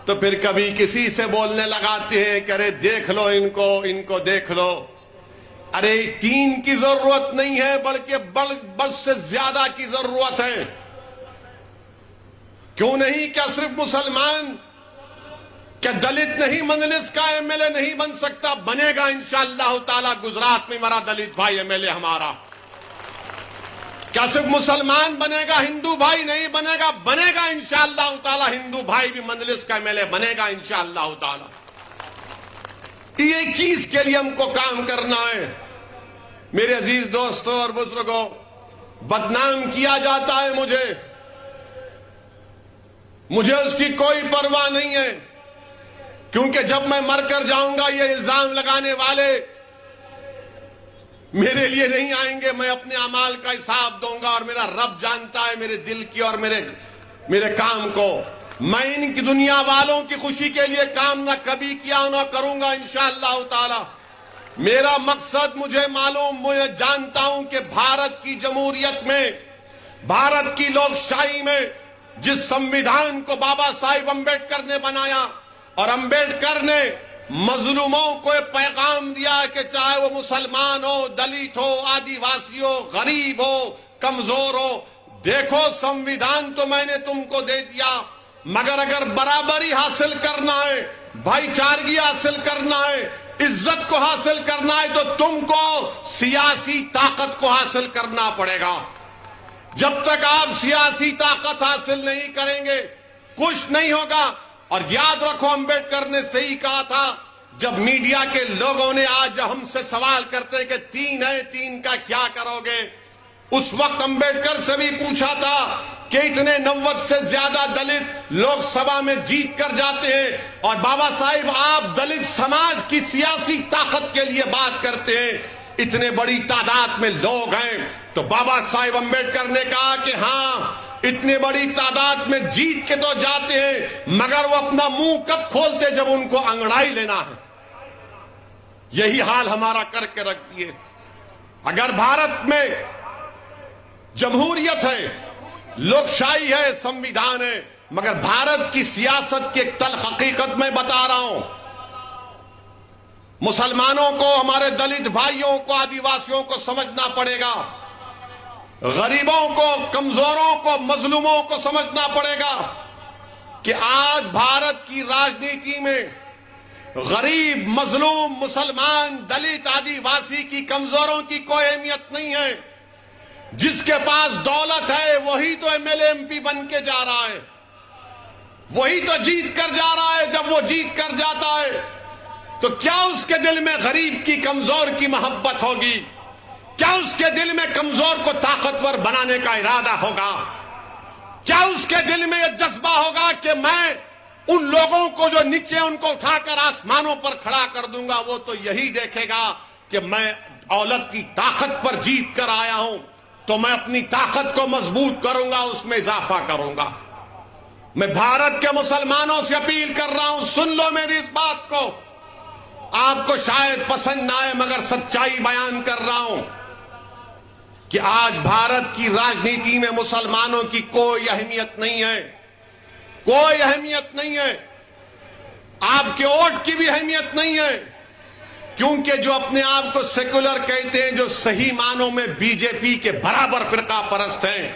تو پھر کبھی کسی سے بولنے لگاتے ہیں کہ ارے دیکھ لو ان کو دیکھ لو. ارے 3 کی ضرورت نہیں ہے بلکہ بس سے زیادہ کی ضرورت ہے. کیوں نہیں؟ کیا صرف مسلمان, کیا دلت نہیں مجلس کا ایم ایل اے نہیں بن سکتا؟ بنے گا انشاءاللہ تعالی. گجرات میں میرا دلت بھائی ایم ایل اے ہمارا. کیا صرف مسلمان بنے گا, ہندو بھائی نہیں بنے گا؟ بنے گا انشاءاللہ تعالی. ہندو بھائی بھی مجلس کا ایم ایل اے بنے گا انشاءاللہ تعالی. یہ ایک چیز کے لیے ہم کو کام کرنا ہے. میرے عزیز دوستوں اور بزرگوں, بدنام کیا جاتا ہے مجھے اس کی کوئی پرواہ نہیں ہے, کیونکہ جب میں مر کر جاؤں گا یہ الزام لگانے والے میرے لیے نہیں آئیں گے. میں اپنے اعمال کا حساب دوں گا اور میرا رب جانتا ہے میرے دل کی اور میرے کام کو. میں ان کی دنیا والوں کی خوشی کے لیے کام نہ کبھی کیا نہ کروں گا انشاءاللہ تعالی. میرا مقصد مجھے معلوم, مجھے جانتا ہوں کہ بھارت کی جمہوریت میں, بھارت کی لوک شاہی میں جس سمویدھان کو بابا صاحب امبیڈکر نے بنایا, اور امبیڈکر نے مظلوموں کو ایک پیغام دیا کہ چاہے وہ مسلمان ہو, دلت ہو, آدیواسی ہو, غریب ہو, کمزور ہو, دیکھو سمویدھان تو میں نے تم کو دے دیا, مگر اگر برابری حاصل کرنا ہے, بھائی چارگی حاصل کرنا ہے, عزت کو حاصل کرنا ہے تو تم کو سیاسی طاقت کو حاصل کرنا پڑے گا. جب تک آپ سیاسی طاقت حاصل نہیں کریں گے کچھ نہیں ہوگا. اور یاد رکھو امبیڈکر نے صحیح کہا تھا. جب میڈیا کے لوگوں نے آج ہم سے سوال کرتے ہیں کہ 3 ہے 3 کا کیا کرو گے, اس وقت امبیڈکر سے بھی پوچھا تھا کہ اتنے 90 سے زیادہ دلت لوک سبھا میں جیت کر جاتے ہیں, اور بابا صاحب آپ دلت سماج کی سیاسی طاقت کے لیے بات کرتے ہیں, اتنے بڑی تعداد میں لوگ ہیں. تو بابا صاحب امبیڈکر نے کہا کہ ہاں اتنی بڑی تعداد میں جیت کے تو جاتے ہیں, مگر وہ اپنا منہ کب کھولتے جب ان کو انگڑائی لینا ہے. یہی حال ہمارا کر کے رکھ دیے. اگر بھارت میں جمہوریت ہے, لوک شاہی ہے, سمویدھان ہے, مگر بھارت کی سیاست کی ایک تلخ حقیقت میں بتا رہا ہوں. مسلمانوں کو, ہمارے دلت بھائیوں کو, آدیواسیوں کو سمجھنا پڑے گا, غریبوں کو, کمزوروں کو, مظلوموں کو سمجھنا پڑے گا کہ آج بھارت کی راجنیتی میں غریب, مظلوم, مسلمان, دلت, آدیواسی کی, کمزوروں کی کوئی اہمیت نہیں ہے. جس کے پاس دولت ہے وہی تو M L A M P بن کے جا رہا ہے, وہی تو جیت کر جا رہا ہے. جب وہ جیت کر جاتا ہے تو کیا اس کے دل میں غریب کی, کمزور کی محبت ہوگی؟ کیا اس کے دل میں کمزور کو طاقتور بنانے کا ارادہ ہوگا؟ کیا اس کے دل میں یہ جذبہ ہوگا کہ میں ان لوگوں کو جو نیچے ان کو اٹھا کر آسمانوں پر کھڑا کر دوں گا؟ وہ تو یہی دیکھے گا کہ میں دولت کی طاقت پر جیت کر آیا ہوں, تو میں اپنی طاقت کو مضبوط کروں گا, اس میں اضافہ کروں گا. میں بھارت کے مسلمانوں سے اپیل کر رہا ہوں, سن لو میری اس بات کو. آپ کو شاید پسند نہ آئے مگر سچائی بیان کر رہا ہوں کہ آج بھارت کی راجنیتی میں مسلمانوں کی کوئی اہمیت نہیں ہے, کوئی اہمیت نہیں ہے. آپ کے ووٹ کی بھی اہمیت نہیں ہے, کیونکہ جو اپنے آپ کو سیکولر کہتے ہیں, جو صحیح معنوں میں بی جے پی کے برابر فرقہ پرست ہیں,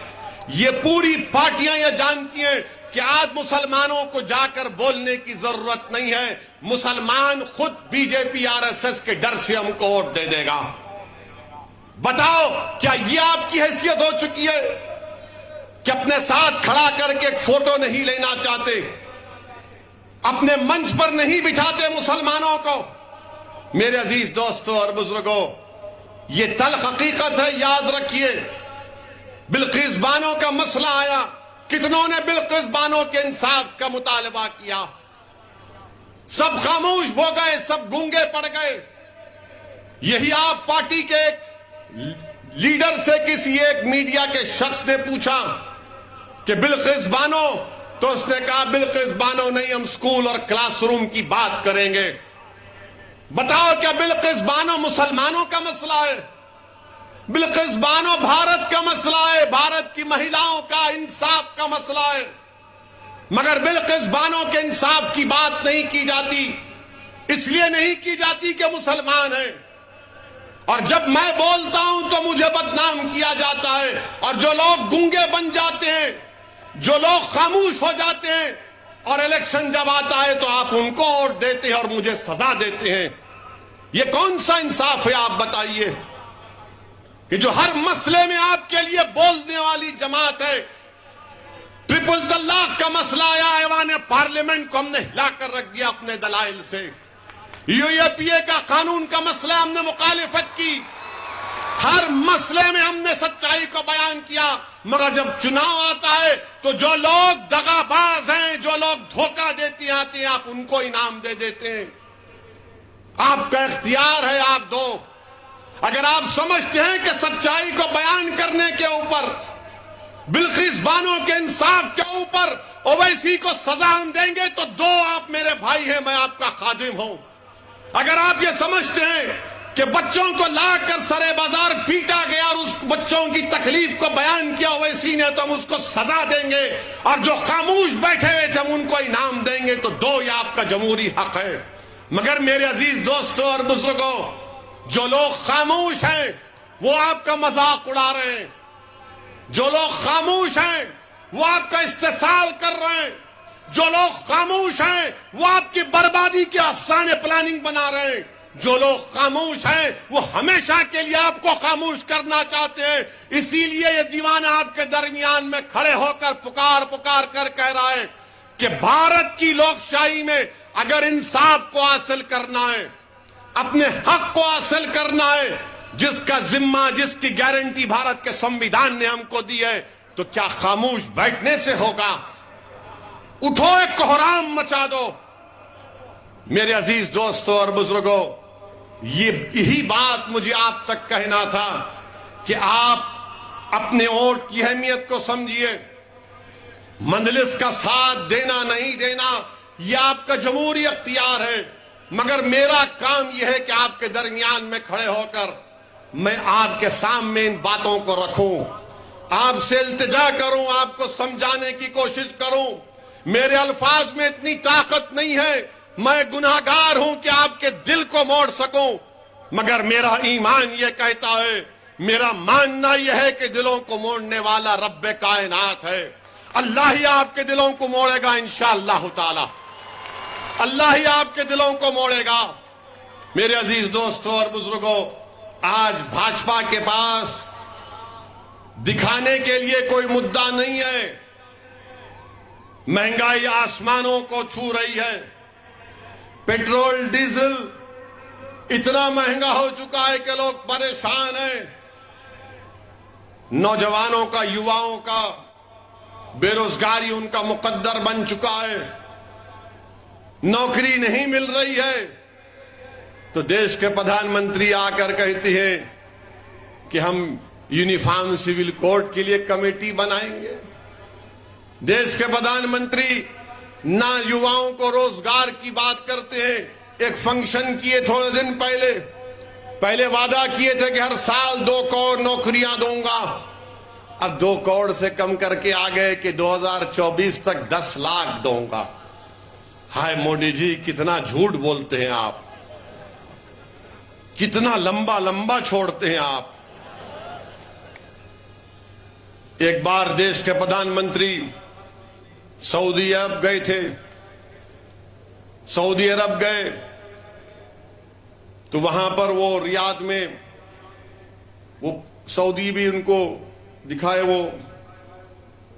یہ پوری پارٹیاں یہ جانتی ہیں کہ آج مسلمانوں کو جا کر بولنے کی ضرورت نہیں ہے. مسلمان خود B J P R S S کے ڈر سے ہم کو ووٹ دے دے گا. بتاؤ کیا یہ آپ کی حیثیت ہو چکی ہے کہ اپنے ساتھ کھڑا کر کے ایک فوٹو نہیں لینا چاہتے, اپنے منچ پر نہیں بٹھاتے مسلمانوں کو؟ میرے عزیز دوستوں اور بزرگوں, یہ تلخ حقیقت ہے, یاد رکھیے. بلقیس بانو کا مسئلہ آیا, کتنوں نے بلقیس بانو کے انصاف کا مطالبہ کیا؟ سب خاموش ہو گئے, سب گونگے پڑ گئے. یہی آپ پارٹی کے ایک لیڈر سے کسی ایک میڈیا کے شخص نے پوچھا کہ بلقیس بانو, تو اس نے کہا بلقیس بانو نہیں, ہم سکول اور کلاس روم کی بات کریں گے. بتاؤ کیا بلقیس بانو مسلمانوں کا مسئلہ ہے؟ بلقیس بانو بھارت کا مسئلہ ہے, بھارت کی مہیلاؤں کا انصاف کا مسئلہ ہے. مگر بلقیس بانو کے انصاف کی بات نہیں کی جاتی, اس لیے نہیں کی جاتی کہ مسلمان ہیں. اور جب میں بولتا ہوں تو مجھے بدنام کیا جاتا ہے, اور جو لوگ گونگے بن جاتے ہیں, جو لوگ خاموش ہو جاتے ہیں, اور الیکشن جب آتا ہے تو آپ ان کو ووٹ دیتے ہیں اور مجھے سزا دیتے ہیں. یہ کون سا انصاف ہے آپ بتائیے؟ کہ جو ہر مسئلے میں آپ کے لیے بولنے والی جماعت ہے. ٹرپل طلاق کا مسئلہ آیا, ایوان پارلیمنٹ کو ہم نے ہلا کر رکھ دیا اپنے دلائل سے. یو اے پی اے کا قانون کا مسئلہ ہم نے مخالفت کی. ہر مسئلے میں ہم نے سچائی کو بیان کیا, مگر جب چناؤ آتا ہے تو جو لوگ دغا باز ہیں, جو لوگ دھوکہ دیتے آتے ہیں, آپ ان کو انعام دے دیتے ہیں. آپ کا اختیار ہے, آپ دو. اگر آپ سمجھتے ہیں کہ سچائی کو بیان کرنے کے اوپر, بلقیس بانو کے انصاف کے اوپر اویسی کو سزا ہم دیں گے, تو دو آپ میرے بھائی ہیں, میں آپ کا خادم ہوں. اگر آپ یہ سمجھتے ہیں کہ بچوں کو لا کر سرے بازار پیٹا گیا اور اس بچوں کی تکلیف کو بیان کیا اویسی نے, تو ہم اس کو سزا دیں گے, اور جو خاموش بیٹھے ہوئے تھے ہم ان کو انعام دیں گے, تو دو یہ آپ کا جمہوری حق ہے. مگر میرے عزیز دوستوں اور بزرگوں, جو لوگ خاموش ہیں وہ آپ کا مذاق اڑا رہے ہیں, جو لوگ خاموش ہیں وہ آپ کا استحصال کر رہے ہیں, جو لوگ خاموش ہیں وہ آپ کی بربادی کے افسانے پلاننگ بنا رہے ہیں, جو لوگ خاموش ہیں وہ ہمیشہ کے لیے آپ کو خاموش کرنا چاہتے ہیں. اسی لیے یہ دیوانہ آپ کے درمیان میں کھڑے ہو کر پکار کر کہہ رہا ہے کہ بھارت کی لوک شاہی میں اگر انصاف کو حاصل کرنا ہے، اپنے حق کو حاصل کرنا ہے، جس کا ذمہ، جس کی گارنٹی بھارت کے سنویدھان نے ہم کو دی ہے، تو کیا خاموش بیٹھنے سے ہوگا؟ اٹھو، ایک کوہرام مچا دو. میرے عزیز دوستوں اور بزرگوں، یہی بات مجھے آپ تک کہنا تھا کہ آپ اپنے ووٹ کی اہمیت کو سمجھیے. مجلس کا ساتھ دینا نہیں دینا یہ آپ کا جمہوری اختیار ہے، مگر میرا کام یہ ہے کہ آپ کے درمیان میں کھڑے ہو کر میں آپ کے سامنے ان باتوں کو رکھوں، آپ سے التجا کروں، آپ کو سمجھانے کی کوشش کروں. میرے الفاظ میں اتنی طاقت نہیں ہے، میں گناہگار ہوں کہ آپ کے دل کو موڑ سکوں، مگر میرا ایمان یہ کہتا ہے، میرا ماننا یہ ہے کہ دلوں کو موڑنے والا رب کائنات ہے. اللہ ہی آپ کے دلوں کو موڑے گا انشاءاللہ تعالی، اللہ ہی آپ کے دلوں کو موڑے گا. میرے عزیز دوستوں اور بزرگوں، آج بھاجپا کے پاس دکھانے کے لیے کوئی مدعا نہیں ہے. مہنگائی آسمانوں کو چھو رہی ہے، پیٹرول ڈیزل اتنا مہنگا ہو چکا ہے کہ لوگ پریشان ہیں. نوجوانوں کا، یواؤں کا بے روزگاری ان کا مقدر بن چکا ہے، نوکری نہیں مل رہی ہے. تو دیش کے پردھان منتری آ کر کہتے ہیں کہ ہم یونیفارم سول کوڈ کے لیے کمیٹی بنائیں گے. دیش کے پردھان منتری نہ یواؤں کو روزگار کی بات کرتے ہیں. ایک فنکشن کیے تھوڑے دن پہلے وعدہ کیے تھے کہ ہر سال 2 کروڑ نوکریاں دوں گا. اب 2 کروڑ سے کم کر کے آ گئے کہ 2024 تک 10 لاکھ دوں گا. ہائے مودی جی، کتنا جھوٹ بولتے ہیں آپ، کتنا لمبا چھوڑتے ہیں آپ. ایک بار دیش کے پردھان منتری سعودی عرب گئے تھے. سعودی عرب گئے تو وہاں پر وہ ریاض میں وہ سعودی بھی ان کو دکھائے، وہ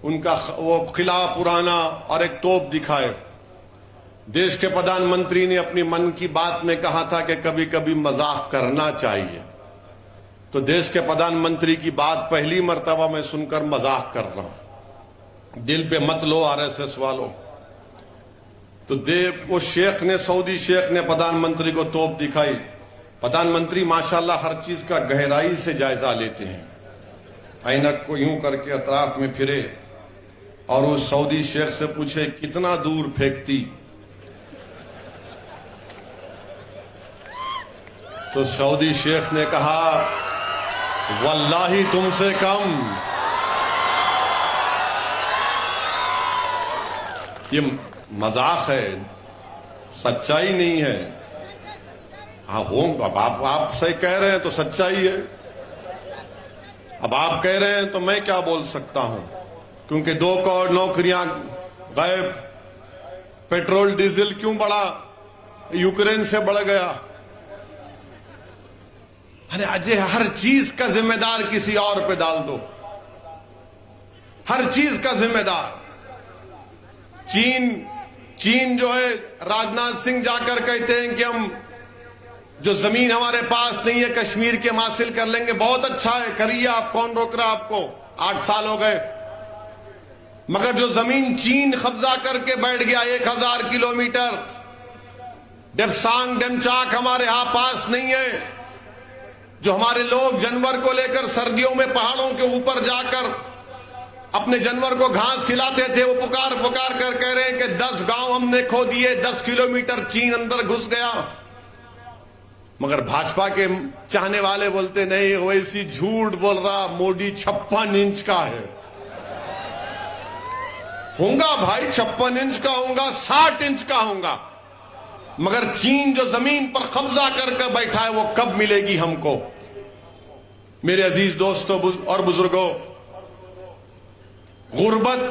ان کا وہ قلعہ پرانا اور ایک توپ دکھائے. دیش کے پردھان منتری نے اپنی من کی بات میں کہا تھا کہ کبھی کبھی مذاق کرنا چاہیے. تو دیش کے پردھان منتری کی بات پہلی مرتبہ میں سن کر مذاق کر رہا ہوں، دل پہ مت لو RSS والوں. تو وہ شیخ نے، سعودی شیخ نے پردھان منتری کو توپ دکھائی. پردھان منتری ماشاءاللہ ہر چیز کا گہرائی سے جائزہ لیتے ہیں. اینک کو یوں کر کے اطراف میں پھرے اور اس سعودی شیخ سے پوچھے کتنا دور پھینکتی. تو سعودی شیخ نے کہا واللہ تم سے کم. یہ مذاق ہے، سچائی نہیں ہے. اب آپ صحیح کہہ رہے ہیں تو سچائی ہے. اب آپ کہہ رہے ہیں تو میں کیا بول سکتا ہوں، کیونکہ 2 کروڑ نوکریاں غائب. پیٹرول ڈیزل کیوں بڑھا؟ یوکرین سے بڑھ گیا. ارے اجے ہر چیز کا ذمہ دار کسی اور پہ ڈال دو، ہر چیز کا ذمہ دار. چین جو ہے، راجناتھ سنگھ جا کر کہتے ہیں کہ ہم جو زمین ہمارے پاس نہیں ہے کشمیر کے ہم حاصل کر لیں گے. بہت اچھا ہے، کریے آپ، کون روک رہا آپ کو؟ 8 سال ہو گئے. مگر جو زمین چین قبضہ کر کے بیٹھ گیا 1000 کلومیٹر، ڈیپسانگ ڈیمچاک ہمارے ہاں پاس نہیں ہے. جو ہمارے لوگ جانور کو لے کر سردیوں میں پہاڑوں کے اوپر جا کر اپنے جانور کو گھاس کھلاتے تھے، وہ پکار کر کہہ رہے ہیں کہ 10 گاؤں ہم نے کھو دیے، 10 کلومیٹر چین اندر گھس گیا. مگر بھاجپا کے چاہنے والے بولتے نہیں، ویسی جھوٹ بول رہا، مودی 56 انچ کا ہے. ہوں گا بھائی، 56 انچ کا ہوں گا، 60 انچ کا ہوں گا، مگر چین جو زمین پر قبضہ کر کے بیٹھا ہے وہ کب ملے گی ہم کو؟ میرے عزیز دوستوں اور بزرگوں، غربت،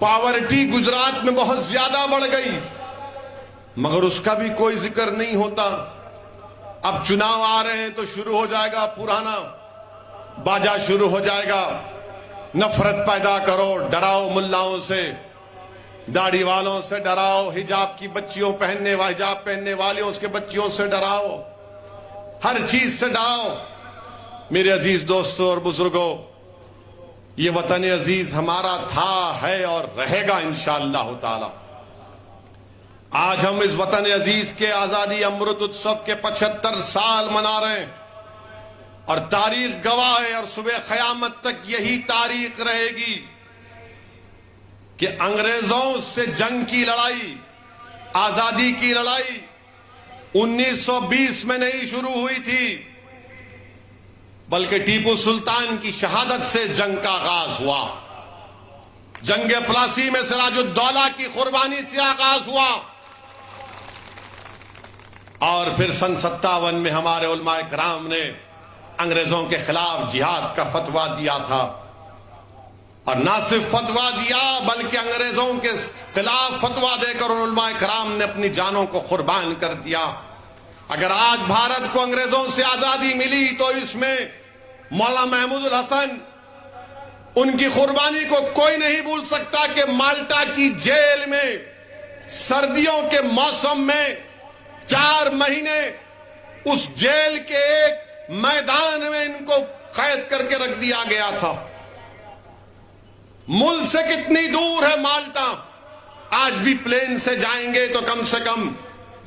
پاورٹی گجرات میں بہت زیادہ بڑھ گئی، مگر اس کا بھی کوئی ذکر نہیں ہوتا. اب چناؤ آ رہے ہیں تو شروع ہو جائے گا پرانا باجا، شروع ہو جائے گا نفرت پیدا کرو، ڈراؤ ملاؤں سے، داڑھی والوں سے ڈراؤ، حجاب کی بچیوں حجاب پہننے والیوں اس کے بچیوں سے ڈراؤ، ہر چیز سے ڈراؤ۔ میرے عزیز دوستوں اور بزرگوں، یہ وطن عزیز ہمارا تھا، ہے اور رہے گا انشاءاللہ تعالی۔ آج ہم اس وطن عزیز کے آزادی امرت اتسو کے 75 سال منا رہے ہیں، اور تاریخ گواہ ہے اور صبح قیامت تک یہی تاریخ رہے گی کہ انگریزوں سے جنگ کی لڑائی، آزادی کی لڑائی 1920 میں نہیں شروع ہوئی تھی، بلکہ ٹیپو سلطان کی شہادت سے جنگ کا آغاز ہوا۔ جنگ پلاسی میں سراج الدولہ کی قربانی سے آغاز ہوا، اور پھر سن 57 میں ہمارے علماء کرام نے انگریزوں کے خلاف جہاد کا فتویٰ دیا تھا، اور نہ صرف فتویٰ دیا بلکہ انگریزوں کے خلاف فتویٰ دے کر ان علماء کرام نے اپنی جانوں کو قربان کر دیا۔ اگر آج بھارت کو انگریزوں سے آزادی ملی تو اس میں مولانا محمود الحسن، ان کی قربانی کو کوئی نہیں بھول سکتا کہ مالٹا کی جیل میں سردیوں کے موسم میں 4 مہینے اس جیل کے ایک میدان میں ان کو قید کر کے رکھ دیا گیا تھا۔ ملک سے کتنی دور ہے مالٹا؟ آج بھی پلین سے جائیں گے تو کم سے کم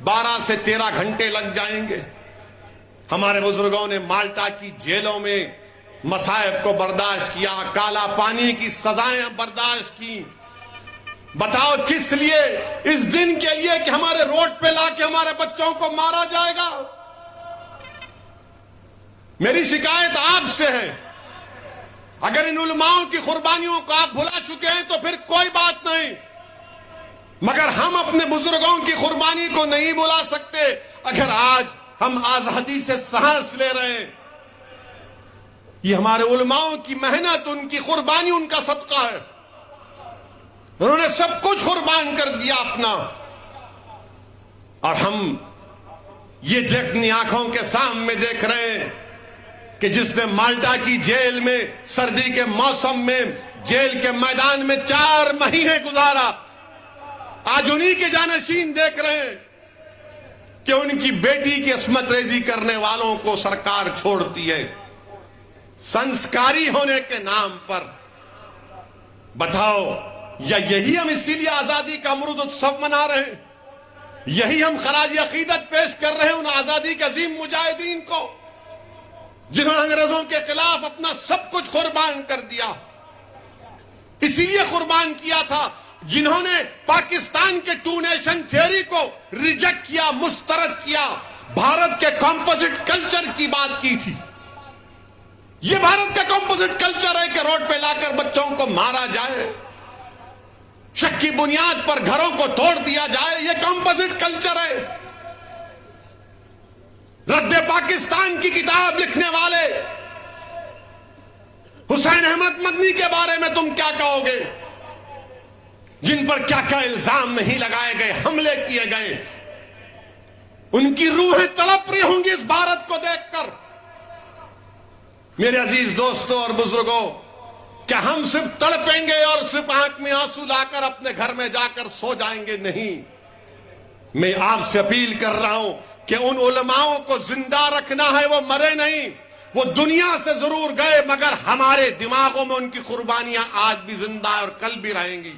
12 سے 13 گھنٹے لگ جائیں گے۔ ہمارے بزرگوں نے مالٹا کی جیلوں میں مصائب کو برداشت کیا، کالا پانی کی سزائیں برداشت کی۔ بتاؤ کس لیے؟ اس دن کے لیے کہ ہمارے روڈ پہ لا کے ہمارے بچوں کو مارا جائے گا۔ میری شکایت آپ سے ہے، اگر ان علماؤں کی قربانیوں کو آپ بھلا چکے ہیں تو پھر کوئی بات نہیں، مگر ہم اپنے بزرگوں کی قربانی کو نہیں بھلا سکتے۔ اگر آج ہم آزادی سے سانس لے رہے ہیں، یہ ہمارے علماؤں کی محنت، ان کی قربانی، ان کا صدقہ ہے۔ انہوں نے سب کچھ قربان کر دیا اپنا، اور ہم یہ اپنی آنکھوں کے سامنے دیکھ رہے ہیں کہ جس نے مالٹا کی جیل میں سردی کے موسم میں جیل کے میدان میں 4 مہینے گزارا، آج انہی کے جانشین دیکھ رہے ہیں کہ ان کی بیٹی کی عصمت ریزی کرنے والوں کو سرکار چھوڑتی ہے سنسکاری ہونے کے نام پر۔ بتاؤ، یا یہی ہم اسی لیے آزادی کا امرت اتسو منا رہے ہیں؟ یہی ہم خراج عقیدت پیش کر رہے ہیں ان آزادی کے عظیم مجاہدین کو جنہوں نے انگریزوں کے خلاف اپنا سب کچھ قربان کر دیا؟ اسی لیے قربان کیا تھا جنہوں نے پاکستان کے 2 نیشن تھیوری کو ریجیکٹ کیا، مسترد کیا، بھارت کے کمپوزٹ کلچر کی بات کی تھی۔ یہ بھارت کا کمپوزٹ کلچر ہے کہ روڈ پہ لا کر بچوں کو مارا جائے، شک کی بنیاد پر گھروں کو توڑ دیا جائے، یہ کمپوزٹ کلچر ہے۔ رد پاکستان کی کتاب لکھنے والے حسین احمد مدنی کے بارے میں تم کیا کہو گے؟ جن پر کیا کیا الزام نہیں لگائے گئے، حملے کیے گئے، ان کی روحیں تڑپ رہی ہوں گی اس بھارت کو دیکھ کر۔ میرے عزیز دوستوں اور بزرگوں، کیا ہم صرف تڑپیں گے اور صرف آنکھ میں آنسو لا کر اپنے گھر میں جا کر سو جائیں گے؟ نہیں، میں آپ سے اپیل کر رہا ہوں کہ ان علماؤں کو زندہ رکھنا ہے، وہ مرے نہیں، وہ دنیا سے ضرور گئے مگر ہمارے دماغوں میں ان کی قربانیاں آج بھی زندہ ہیں اور کل بھی رہیں گی۔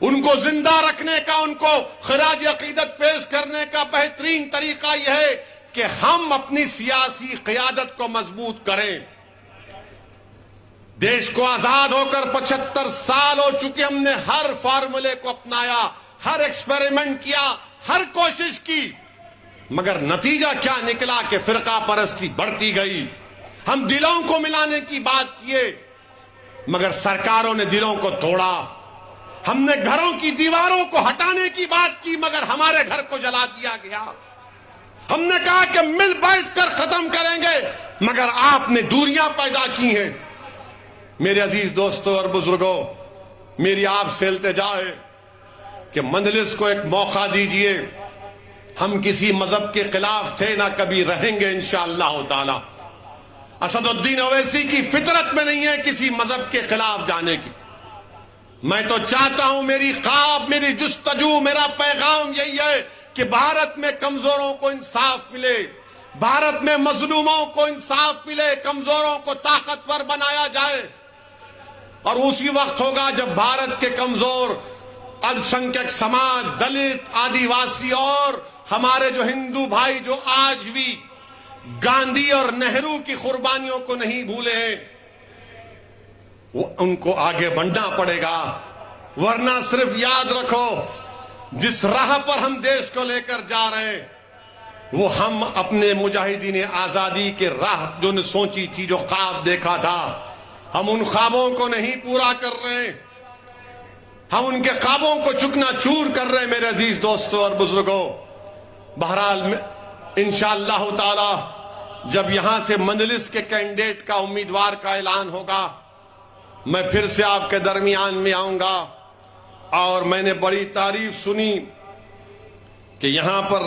ان کو زندہ رکھنے کا، ان کو خراج عقیدت پیش کرنے کا بہترین طریقہ یہ ہے کہ ہم اپنی سیاسی قیادت کو مضبوط کریں۔ دیش کو آزاد ہو کر 75 سال ہو چکے، ہم نے ہر فارمولے کو اپنایا، ہر ایکسپیریمنٹ کیا، ہر کوشش کی، مگر نتیجہ کیا نکلا کہ فرقہ پرستی بڑھتی گئی۔ ہم دلوں کو ملانے کی بات کیے مگر سرکاروں نے دلوں کو توڑا۔ ہم نے گھروں کی دیواروں کو ہٹانے کی بات کی مگر ہمارے گھر کو جلا دیا گیا۔ ہم نے کہا کہ مل بیٹھ کر ختم کریں گے مگر آپ نے دوریاں پیدا کی ہیں۔ میرے عزیز دوستوں اور بزرگوں، میری آپ سے التجا ہے کہ مجلس کو ایک موقع دیجئے ہم کسی مذہب کے خلاف تھے، نہ کبھی رہیں گے انشاءاللہ تعالی۔ اسد الدین اویسی کی فطرت میں نہیں ہے کسی مذہب کے خلاف جانے کی۔ میں تو چاہتا ہوں، میری خواب، میری جستجو، میرا پیغام یہی ہے کہ بھارت میں کمزوروں کو انصاف ملے، بھارت میں مظلوموں کو انصاف ملے، کمزوروں کو طاقتور بنایا جائے۔ اور اسی وقت ہوگا جب بھارت کے کمزور الپسنکھیک سماج، دلت، آدیواسی اور ہمارے جو ہندو بھائی جو آج بھی گاندھی اور نہرو کی قربانیوں کو نہیں بھولے ہیں، ان کو آگے بڑھنا پڑے گا۔ ورنہ صرف یاد رکھو، جس راہ پر ہم دیش کو لے کر جا رہے ہیں وہ ہم اپنے مجاہدین آزادی کے راہ جو نے سوچی تھی، جو خواب دیکھا تھا، ہم ان خوابوں کو نہیں پورا کر رہے، ہم ان کے خوابوں کو چکنا چور کر رہے ہیں میرے عزیز دوستوں اور بزرگوں۔ بہرحال انشاءاللہ تعالی جب یہاں سے مجلس کے کینڈیڈیٹ کا، امیدوار کا اعلان ہوگا، میں پھر سے آپ کے درمیان میں آؤں گا۔ اور میں نے بڑی تعریف سنی کہ یہاں پر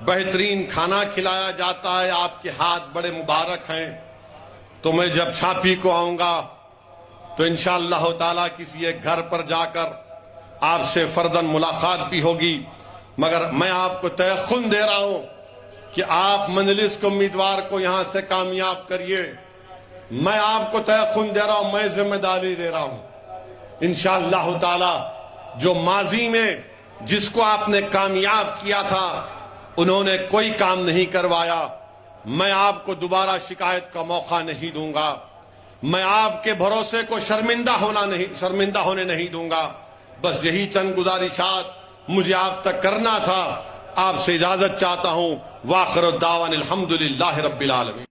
بہترین کھانا کھلایا جاتا ہے، آپ کے ہاتھ بڑے مبارک ہیں۔ تو میں جب چھاپی کو آؤں گا تو انشاءاللہ تعالی کسی ایک گھر پر جا کر آپ سے فرداً ملاقات بھی ہوگی، مگر میں آپ کو تیقن دے رہا ہوں کہ آپ مجلس کے امیدوار کو یہاں سے کامیاب کریے۔ میں آپ کو تیقن دے رہا ہوں، میں ذمہ داری دے رہا ہوں انشاءاللہ تعالی۔ جو ماضی میں جس کو آپ نے کامیاب کیا تھا انہوں نے کوئی کام نہیں کروایا، میں آپ کو دوبارہ شکایت کا موقع نہیں دوں گا، میں آپ کے بھروسے کو شرمندہ ہونے نہیں دوں گا۔ بس یہی چند گزارشات مجھے آپ تک کرنا تھا۔ آپ سے اجازت چاہتا ہوں۔ وآخر الدعوان الحمدللہ رب العالمین۔